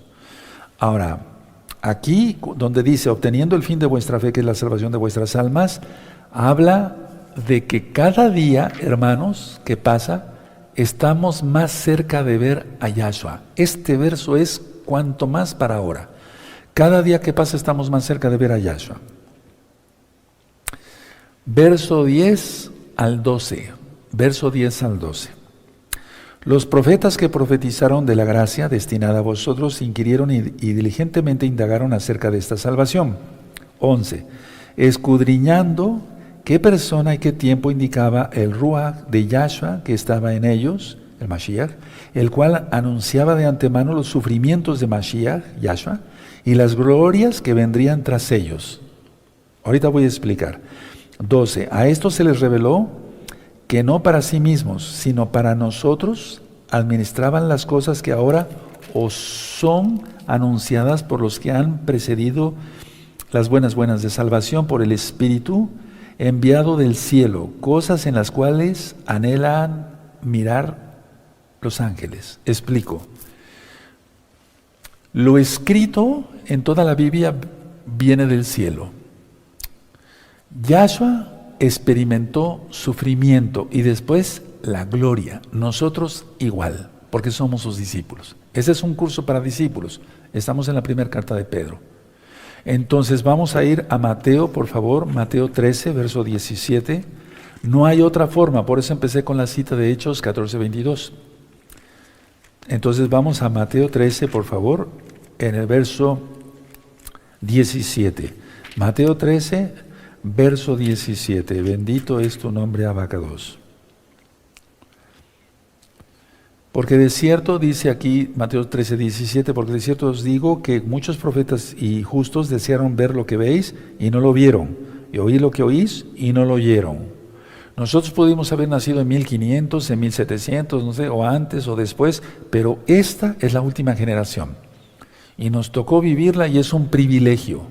Ahora, aquí donde dice, obteniendo el fin de vuestra fe, que es la salvación de vuestras almas, habla de que cada día, hermanos, que pasa, estamos más cerca de ver a Yahshua. Este verso es cuanto más para ahora. Cada día que pasa estamos más cerca de ver a Yahshua. Verso 10 al 12. Verso 10 al 12. Los profetas que profetizaron de la gracia destinada a vosotros inquirieron y diligentemente indagaron acerca de esta salvación. 11. Escudriñando qué persona y qué tiempo indicaba el Ruach de Yahshua que estaba en ellos, el Mashiach, el cual anunciaba de antemano los sufrimientos de Mashiach, Yahshua, y las glorias que vendrían tras ellos. Ahorita voy a explicar. 12. A esto se les reveló que no para sí mismos, sino para nosotros administraban las cosas que ahora os son anunciadas por los que han precedido las buenas de salvación por el Espíritu enviado del cielo, cosas en las cuales anhelan mirar los ángeles. Explico. Lo escrito en toda la Biblia viene del cielo. Yahshua experimentó sufrimiento y después la gloria. Nosotros igual, porque somos sus discípulos. Ese es un curso para discípulos. Estamos en la primera carta de Pedro. Entonces vamos a ir a Mateo, por favor, Mateo 13, verso 17. No hay otra forma, por eso empecé con la cita de Hechos 14:22. Entonces vamos a Mateo 13, por favor, en el verso 17. Mateo 13, verso 17. Bendito es tu nombre, Abacados. Porque de cierto, dice aquí Mateo 13, 17, porque de cierto os digo que muchos profetas y justos desearon ver lo que veis y no lo vieron, y oír lo que oís y no lo oyeron. Nosotros pudimos haber nacido en 1500, en 1700, no sé, o antes o después, pero esta es la última generación. Y nos tocó vivirla y es un privilegio.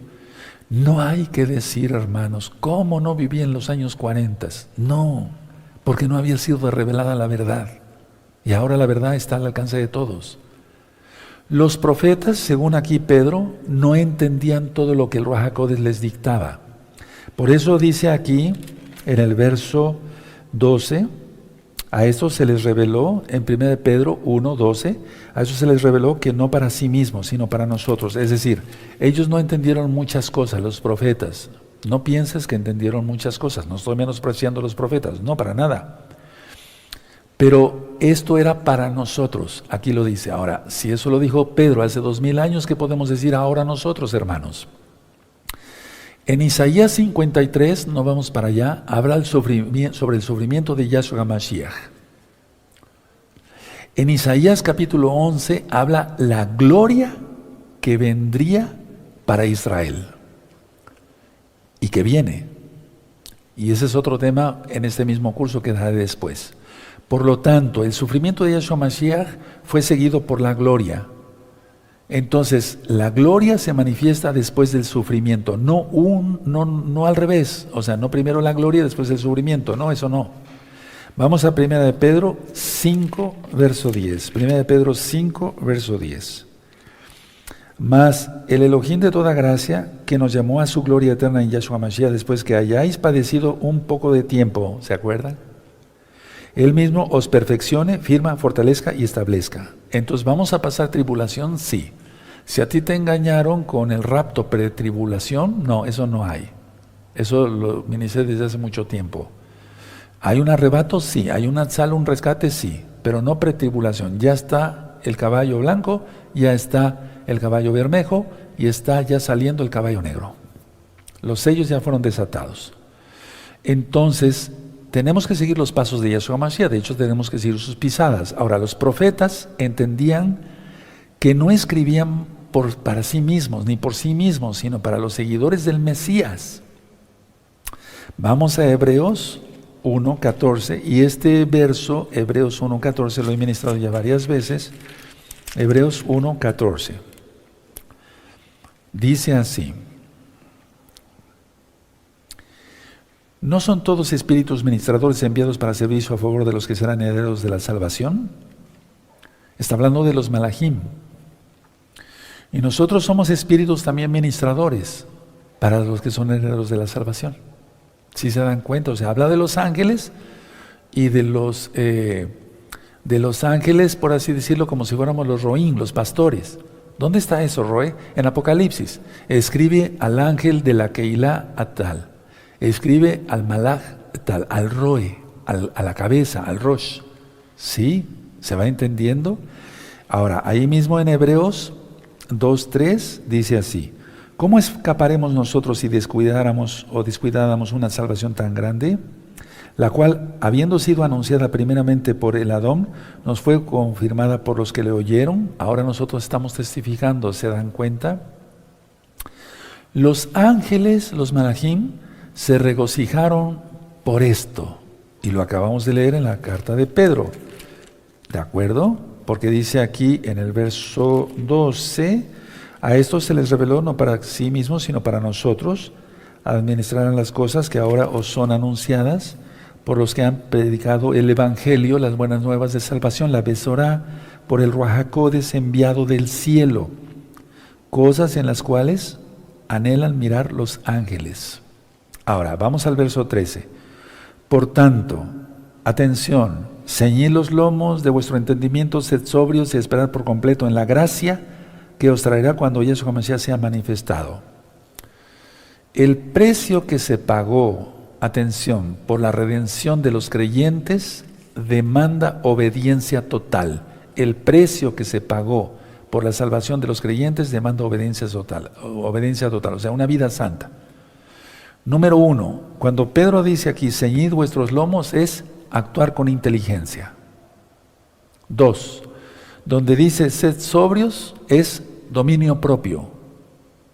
No hay que decir, hermanos, ¿cómo no viví en los años 40? No, porque no había sido revelada la verdad. Y ahora la verdad está al alcance de todos. Los profetas, según aquí Pedro, no entendían todo lo que el Ruach HaKodesh les dictaba. Por eso dice aquí, en el verso 12, a esto se les reveló, en 1 Pedro 1:12, a eso se les reveló que no para sí mismos, sino para nosotros. Es decir, ellos no entendieron muchas cosas, los profetas. No pienses que entendieron muchas cosas, no estoy menospreciando a los profetas, no, para nada. Pero esto era para nosotros, aquí lo dice. Ahora, si eso lo dijo Pedro hace 2000 años, ¿qué podemos decir ahora nosotros, hermanos? En Isaías 53, no vamos para allá, habla sobre el sufrimiento de Yahshua HaMashiach. En Isaías capítulo 11 habla la gloria que vendría para Israel y que viene. Y ese es otro tema en este mismo curso que daré después. Por lo tanto, el sufrimiento de Yahshua Mashiach fue seguido por la gloria. Entonces, la gloria se manifiesta después del sufrimiento, no al revés. O sea, no primero la gloria, después el sufrimiento. No, eso no. Vamos a 1 de Pedro 5, verso 10. 1 de Pedro 5, verso 10. Mas el Elohim de toda gracia, que nos llamó a su gloria eterna en Yahshua Mashiach, después que hayáis padecido un poco de tiempo, ¿se acuerdan? Él mismo os perfeccione, firma, fortalezca y establezca. Entonces, ¿vamos a pasar tribulación? Sí. Si a ti te engañaron con el rapto pretribulación, no, eso no hay. Eso lo ministré desde hace mucho tiempo. ¿Hay un arrebato? Sí. ¿Hay un rescate? Sí. Pero no pretribulación. Ya está el caballo blanco, ya está el caballo bermejo y está ya saliendo el caballo negro. Los sellos ya fueron desatados. Entonces, tenemos que seguir los pasos de Yahshua Mashiach, de hecho tenemos que seguir sus pisadas. Ahora, los profetas entendían que no escribían para sí mismos, ni por sí mismos, sino para los seguidores del Mesías. Vamos a Hebreos 1:14, y este verso, Hebreos 1:14, lo he ministrado ya varias veces. Hebreos 1:14. Dice así: ¿no son todos espíritus ministradores enviados para servicio a favor de los que serán herederos de la salvación? Está hablando de los malajim. Y nosotros somos espíritus también ministradores para los que son herederos de la salvación. Si se dan cuenta, o sea, habla de los ángeles y de los ángeles, por así decirlo, como si fuéramos los roín, los pastores. ¿Dónde está eso, Roe? En Apocalipsis. Escribe al ángel de la Keilah a tal. Escribe al malaj tal, al roe, a la cabeza, al rosh. ¿Sí? ¿Se va entendiendo? Ahora, ahí mismo en Hebreos 2:3 dice así: ¿cómo escaparemos nosotros si descuidáramos una salvación tan grande? La cual, habiendo sido anunciada primeramente por el Adón, nos fue confirmada por los que le oyeron. Ahora nosotros estamos testificando, ¿se dan cuenta? Los ángeles, los malajim, se regocijaron por esto, y lo acabamos de leer en la carta de Pedro, ¿de acuerdo? Porque dice aquí en el verso 12, a esto se les reveló no para sí mismos, sino para nosotros, administrarán las cosas que ahora os son anunciadas, por los que han predicado el Evangelio, las buenas nuevas de salvación, la Besorá, por el Ruach HaKodesh enviado del cielo, cosas en las cuales anhelan mirar los ángeles. Ahora, vamos al verso 13. Por tanto, atención, ceñid los lomos de vuestro entendimiento, sed sobrios y esperad por completo en la gracia que os traerá cuando Yahshua Mashiach sea manifestado. El precio que se pagó, atención, por la redención de los creyentes demanda obediencia total. El precio que se pagó por la salvación de los creyentes demanda obediencia total, o sea, una vida santa. Número 1, cuando Pedro dice aquí, ceñid vuestros lomos, es actuar con inteligencia. 2, donde dice, sed sobrios, es dominio propio.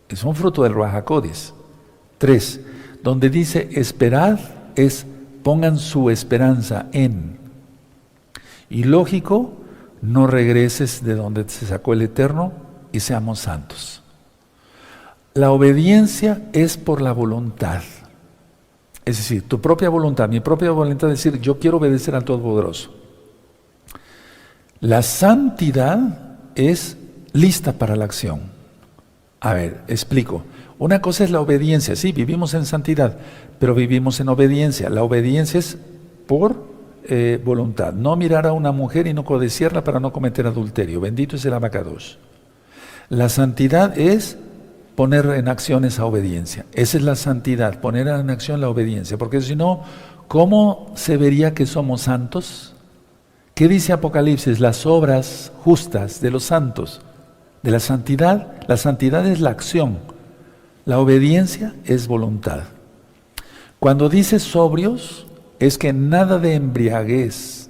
Es un fruto del Ruach HaKodesh. 3, donde dice, esperad, es pongan su esperanza en. Y lógico, no regreses de donde se sacó el Eterno y seamos santos. La obediencia es por la voluntad. Es decir, tu propia voluntad, mi propia voluntad es decir, yo quiero obedecer al Todopoderoso. La santidad es lista para la acción. A ver, explico. Una cosa es la obediencia, sí, vivimos en santidad, pero vivimos en obediencia. La obediencia es por voluntad. No mirar a una mujer y no codiciarla para no cometer adulterio. Bendito es el abacados. La santidad es poner en acción esa obediencia. Esa es la santidad, poner en acción la obediencia. Porque si no, ¿cómo se vería que somos santos? ¿Qué dice Apocalipsis? Las obras justas de los santos. De la santidad es la acción. La obediencia es voluntad. Cuando dice sobrios, es que nada de embriaguez.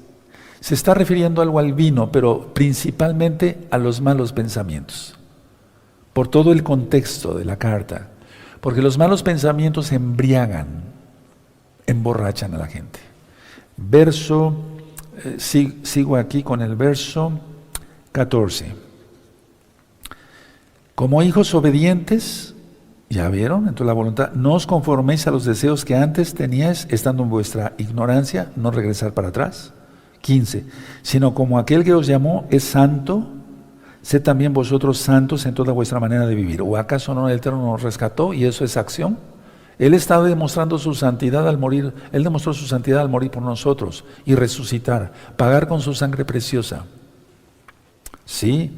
Se está refiriendo algo al vino, pero principalmente a los malos pensamientos. Por todo el contexto de la carta. Porque los malos pensamientos embriagan, emborrachan a la gente. Sigo aquí con el verso 14. Como hijos obedientes, ¿ya vieron? Entonces la voluntad, no os conforméis a los deseos que antes teníais, estando en vuestra ignorancia, no regresar para atrás. 15. Sino como aquel que os llamó es santo, sed también vosotros santos en toda vuestra manera de vivir. ¿O acaso no el Eterno nos rescató y eso es acción? Él estaba demostrando su santidad al morir. Él demostró su santidad al morir por nosotros y resucitar, pagar con su sangre preciosa. ¿Sí?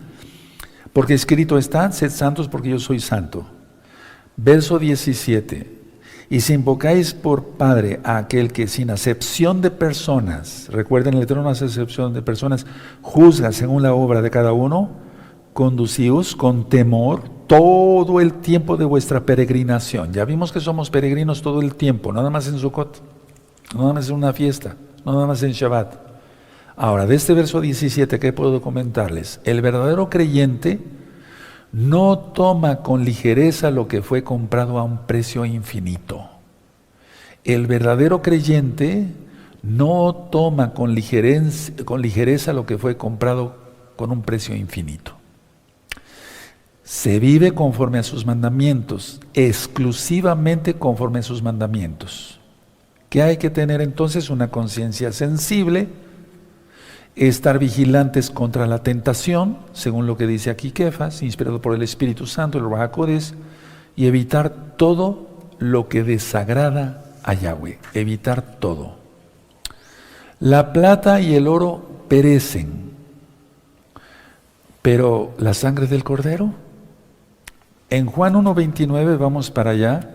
Porque escrito está, sed santos porque yo soy santo. Verso 17. Y si invocáis por Padre a aquel que sin acepción de personas, recuerden, el Eterno no hace acepción de personas, juzga según la obra de cada uno, conducíos con temor todo el tiempo de vuestra peregrinación. Ya vimos que somos peregrinos todo el tiempo, nada más en Sukkot, nada más en una fiesta, nada más en Shabbat. Ahora, de este verso 17, ¿qué puedo comentarles? El verdadero creyente no toma con ligereza lo que fue comprado a un precio infinito. El verdadero creyente no toma con ligereza lo que fue comprado con un precio infinito. Se vive conforme a sus mandamientos, exclusivamente conforme a sus mandamientos. ¿Qué hay que tener entonces? Una conciencia sensible, estar vigilantes contra la tentación, según lo que dice aquí Kefas, inspirado por el Espíritu Santo, el Ruach HaKodesh, y evitar todo lo que desagrada a Yahweh, evitar todo. La plata y el oro perecen, pero la sangre del Cordero. En Juan 1:29, vamos para allá,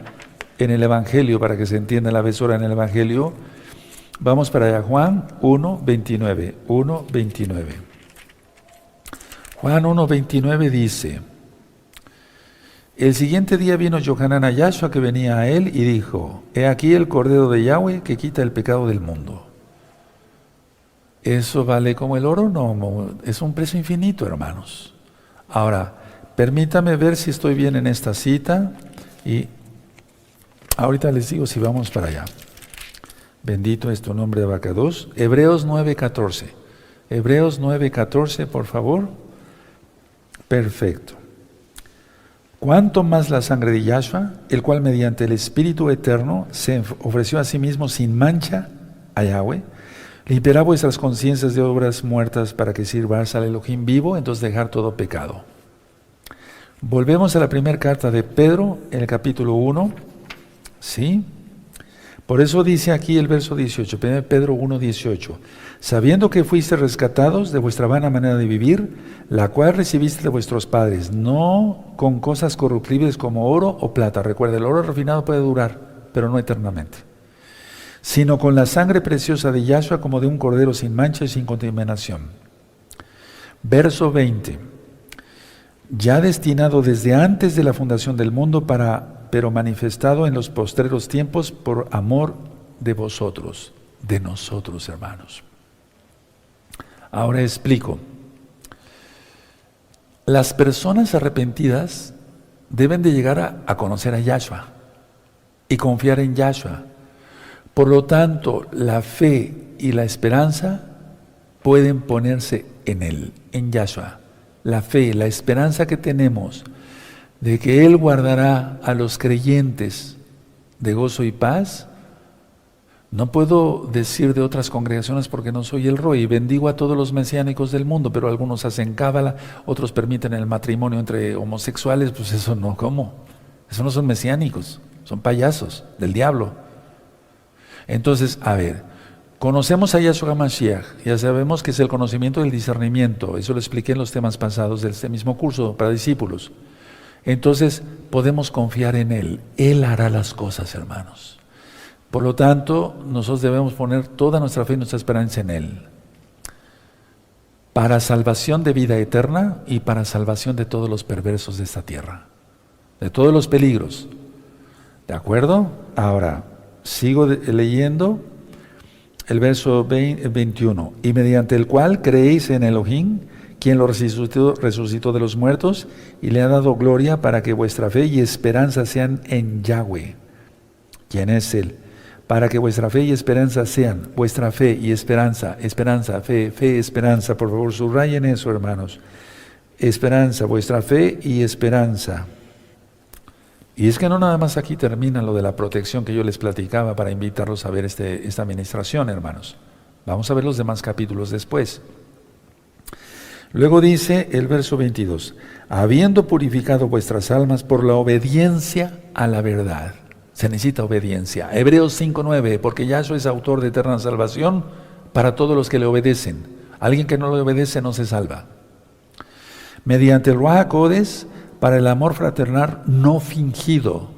en el Evangelio, para que se entienda la besora en el Evangelio. Vamos para allá, Juan 1:29. Juan 1:29 dice: el siguiente día vino Yohanan a Yahshua, que venía a él, y dijo: he aquí el Cordero de Yahweh que quita el pecado del mundo. ¿Eso vale como el oro? No, es un precio infinito, hermanos. Ahora, permítame ver si estoy bien en esta cita, y ahorita les digo si vamos para allá. Bendito es tu nombre, Abacados. Hebreos 9:14. Hebreos 9:14, por favor. Perfecto. Cuánto más la sangre de Yahshua, el cual mediante el Espíritu Eterno se ofreció a sí mismo sin mancha a Yahweh, limpiará vuestras conciencias de obras muertas para que sirváis al Elohim vivo, entonces dejar todo pecado. Volvemos a la primera carta de Pedro, en el capítulo 1, ¿sí? Por eso dice aquí el verso 18, 1 Pedro 1:18, sabiendo que fuiste rescatados de vuestra vana manera de vivir, la cual recibiste de vuestros padres, no con cosas corruptibles como oro o plata. Recuerda, el oro refinado puede durar, pero no eternamente, sino con la sangre preciosa de Yahshua, como de un cordero sin mancha y sin contaminación. Verso 20, ya destinado desde antes de la fundación del mundo pero manifestado en los postreros tiempos por amor de vosotros, de nosotros, hermanos. Ahora explico. Las personas arrepentidas deben de llegar a conocer a Yahshua y confiar en Yahshua. Por lo tanto, la fe y la esperanza pueden ponerse en Él, en Yahshua. La fe, la esperanza que tenemos de que Él guardará a los creyentes de gozo y paz, No puedo decir de otras congregaciones porque no soy el Roy. Bendigo a todos los mesiánicos del mundo, pero algunos hacen cábala, otros permiten el matrimonio entre homosexuales. Pues eso no, ¿cómo? Eso no son mesiánicos, son payasos del diablo. Entonces, a ver, conocemos a Yahshua Mashiach, ya sabemos que es el conocimiento del discernimiento. Eso lo expliqué en los temas pasados de este mismo curso para discípulos. Entonces, podemos confiar en Él. Él hará las cosas, hermanos. Por lo tanto, nosotros debemos poner toda nuestra fe y nuestra esperanza en Él. Para salvación de vida eterna y para salvación de todos los perversos de esta tierra. De todos los peligros. ¿De acuerdo? Ahora, sigo leyendo el verso 21. Y mediante el cual creéis en Elohim, quien lo resucitó de los muertos y le ha dado gloria para que vuestra fe y esperanza sean en Yahweh. ¿Quién es Él? Para que vuestra fe y esperanza sean, vuestra fe y esperanza, fe, esperanza, por favor subrayen eso, hermanos. Esperanza, vuestra fe y esperanza. Y es que no nada más aquí termina lo de la protección que yo les platicaba para invitarlos a ver esta administración, hermanos. Vamos a ver los demás capítulos después. Luego dice el verso 22, habiendo purificado vuestras almas por la obediencia a la verdad. Se necesita obediencia. Hebreos 5:9, porque Yahshua es autor de eterna salvación para todos los que le obedecen. Alguien que no le obedece no se salva. Mediante el Ruach HaKodesh, para el amor fraternal no fingido.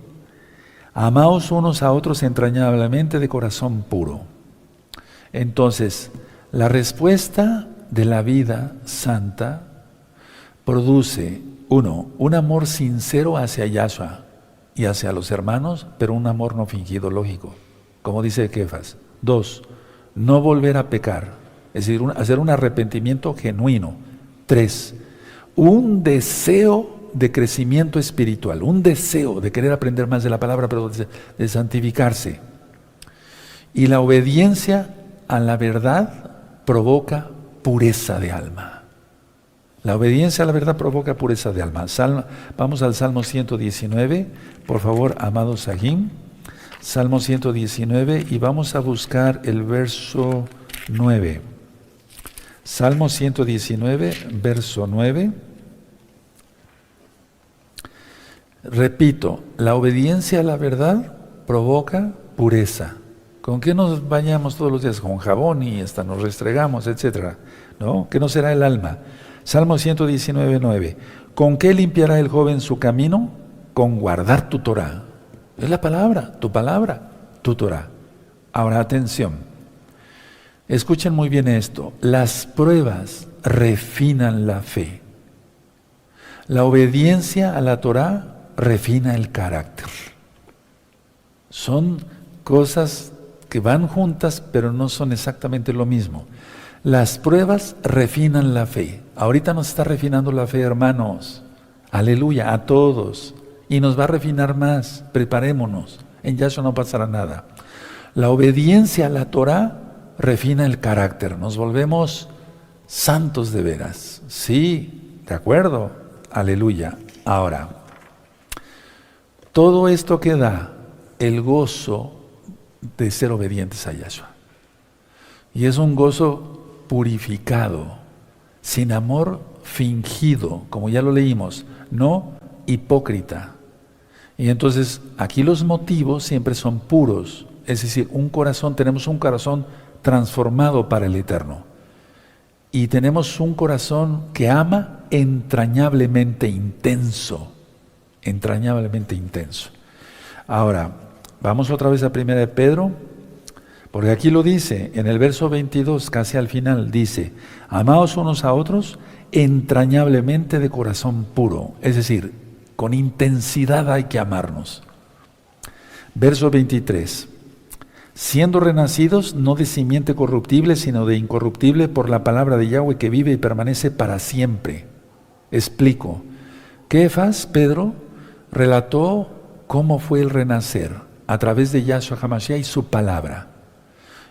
Amaos unos a otros entrañablemente de corazón puro. Entonces, la respuesta de la vida santa produce, uno, un amor sincero hacia Yahshua y hacia los hermanos, pero un amor no fingido, lógico, como dice Kefas. Dos, no volver a pecar, es decir, hacer un arrepentimiento genuino. Tres, un deseo de crecimiento espiritual, un deseo de querer aprender más de la palabra, pero de santificarse. Y la obediencia a la verdad provoca pureza de alma. La obediencia a la verdad provoca pureza de alma. Vamos al Salmo 119, por favor, amados Sahim. Salmo 119 y vamos a buscar el verso 9. Salmo 119, verso 9. Repito, la obediencia a la verdad provoca pureza. ¿Con qué nos bañamos todos los días? Con jabón y hasta nos restregamos, etcétera, ¿no? ¿Qué no será el alma? Salmo 119, 9. ¿Con qué limpiará el joven su camino? Con guardar tu Torah. Es la palabra, tu Torah. Ahora, atención. Escuchen muy bien esto. Las pruebas refinan la fe. La obediencia a la Torah refina el carácter. Son cosas que van juntas, pero no son exactamente lo mismo. Las pruebas refinan la fe. Ahorita nos está refinando la fe, hermanos. Aleluya, a todos. Y nos va a refinar más. Preparémonos. En Yahshua no pasará nada. La obediencia a la Torah refina el carácter. Nos volvemos santos de veras. Sí, de acuerdo. Aleluya. Ahora, todo esto que da el gozo de ser obedientes a Yahshua. Y es un gozo purificado, sin amor fingido, como ya lo leímos, no hipócrita. Y entonces aquí los motivos siempre son puros, es decir, tenemos un corazón transformado para el Eterno. Y tenemos un corazón que ama entrañablemente intenso, entrañablemente intenso. Ahora, vamos otra vez a 1 de Pedro, porque aquí lo dice, en el verso 22, casi al final, dice, amaos unos a otros entrañablemente de corazón puro, es decir, con intensidad hay que amarnos. Verso 23, siendo renacidos no de simiente corruptible, sino de incorruptible por la palabra de Yahweh que vive y permanece para siempre. Explico. Kefas, Pedro, relató cómo fue el renacer a través de Yahshua HaMashiach y su palabra.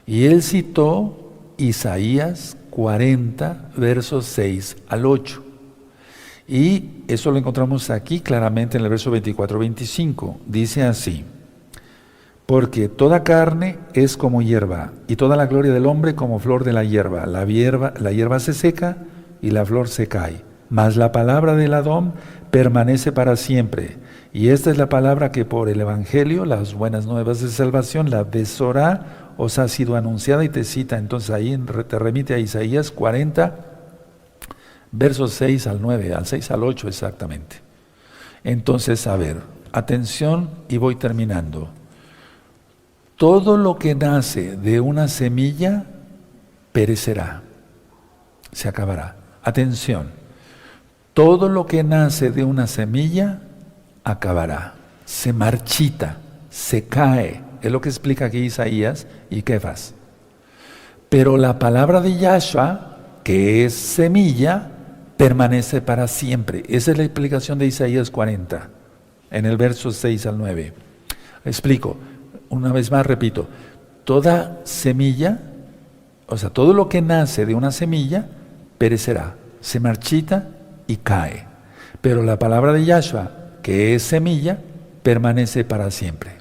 Y él citó Isaías 40, versos 6 al 8. Y eso lo encontramos aquí claramente en el verso 24-25. Dice así, Porque toda carne es como hierba, y toda la gloria del hombre como flor de la hierba. La hierba se seca y la flor se cae. Mas la palabra del Adón permanece para siempre. Y esta es la palabra que por el Evangelio, las buenas nuevas de salvación, la Besorá, os ha sido anunciada. Y te cita, entonces ahí te remite a Isaías 40, versos 6 al 9, al 6 al 8 exactamente. Entonces, a ver, atención y voy terminando. Todo lo que nace de una semilla perecerá, se acabará. Atención, todo lo que nace de una semilla acabará, se marchita, se cae. Es lo que explica aquí Isaías y Kefas. Pero la palabra de Yahshua, que es semilla, permanece para siempre. Esa es la explicación de Isaías 40, en el verso 6 al 9. Explico. Una vez más repito, toda semilla, o sea, todo lo que nace de una semilla, perecerá, se marchita y cae. Pero la palabra de Yahshua, que es semilla, permanece para siempre.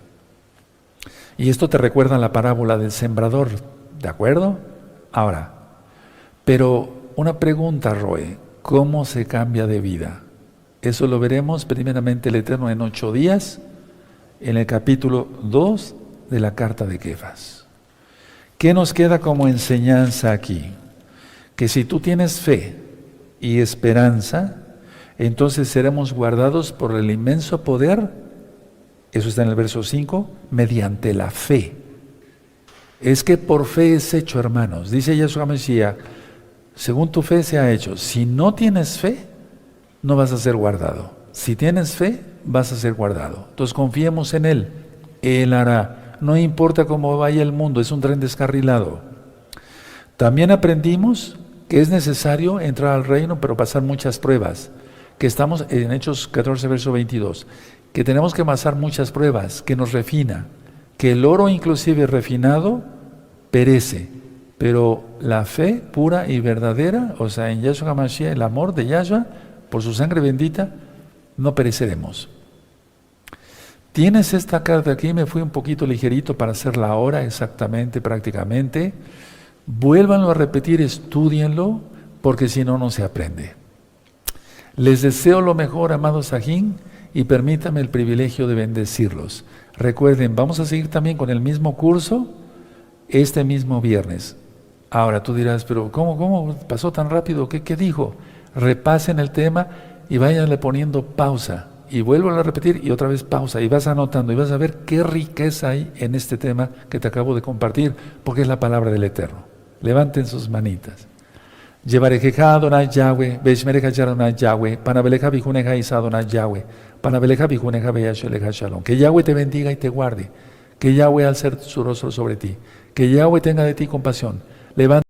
Y esto te recuerda la parábola del sembrador, ¿de acuerdo? Ahora, pero una pregunta, Roe, ¿cómo se cambia de vida? Eso lo veremos primeramente el Eterno en 8 días, en el capítulo 2 de la carta de Kefas. ¿Qué nos queda como enseñanza aquí? Que si tú tienes fe y esperanza, entonces seremos guardados por el inmenso poder, eso está en el verso 5, mediante la fe. Es que por fe es hecho, hermanos. Dice Yeshua Mesías, según tu fe se ha hecho. Si no tienes fe, no vas a ser guardado. Si tienes fe, vas a ser guardado. Entonces confiemos en Él. Él hará. No importa cómo vaya el mundo, es un tren descarrilado. También aprendimos que es necesario entrar al reino, pero pasar muchas pruebas. Que estamos en Hechos 14, verso 22. Que tenemos que pasar muchas pruebas, que nos refina. Que el oro inclusive refinado perece. Pero la fe pura y verdadera, o sea, en Yahshua HaMashiach, el amor de Yahshua, por su sangre bendita, no pereceremos. Tienes esta carta aquí, me fui un poquito ligerito para hacerla ahora exactamente, prácticamente. Vuélvanlo a repetir, estúdienlo, porque si no, no se aprende. Les deseo lo mejor, amados Sajín, y permítame el privilegio de bendecirlos. Recuerden, vamos a seguir también con el mismo curso este mismo viernes. Ahora tú dirás, pero ¿cómo pasó tan rápido? ¿Qué dijo? Repasen el tema y váyanle poniendo pausa. Y vuelvo a repetir y otra vez pausa. Y vas anotando y vas a ver qué riqueza hay en este tema que te acabo de compartir, porque es la palabra del Eterno. Levanten sus manitas. Llevarejeja Adonai Yahweh, Beishmereja Adonai Yahweh, Panabeleja Bijuneja Isa Adonai Yahweh, Panabeleja Bijuneja Beyasheleja Shalom. Que Yahweh te bendiga y te guarde. Que Yahweh alce su rostro sobre ti. Que Yahweh tenga de ti compasión. Levanta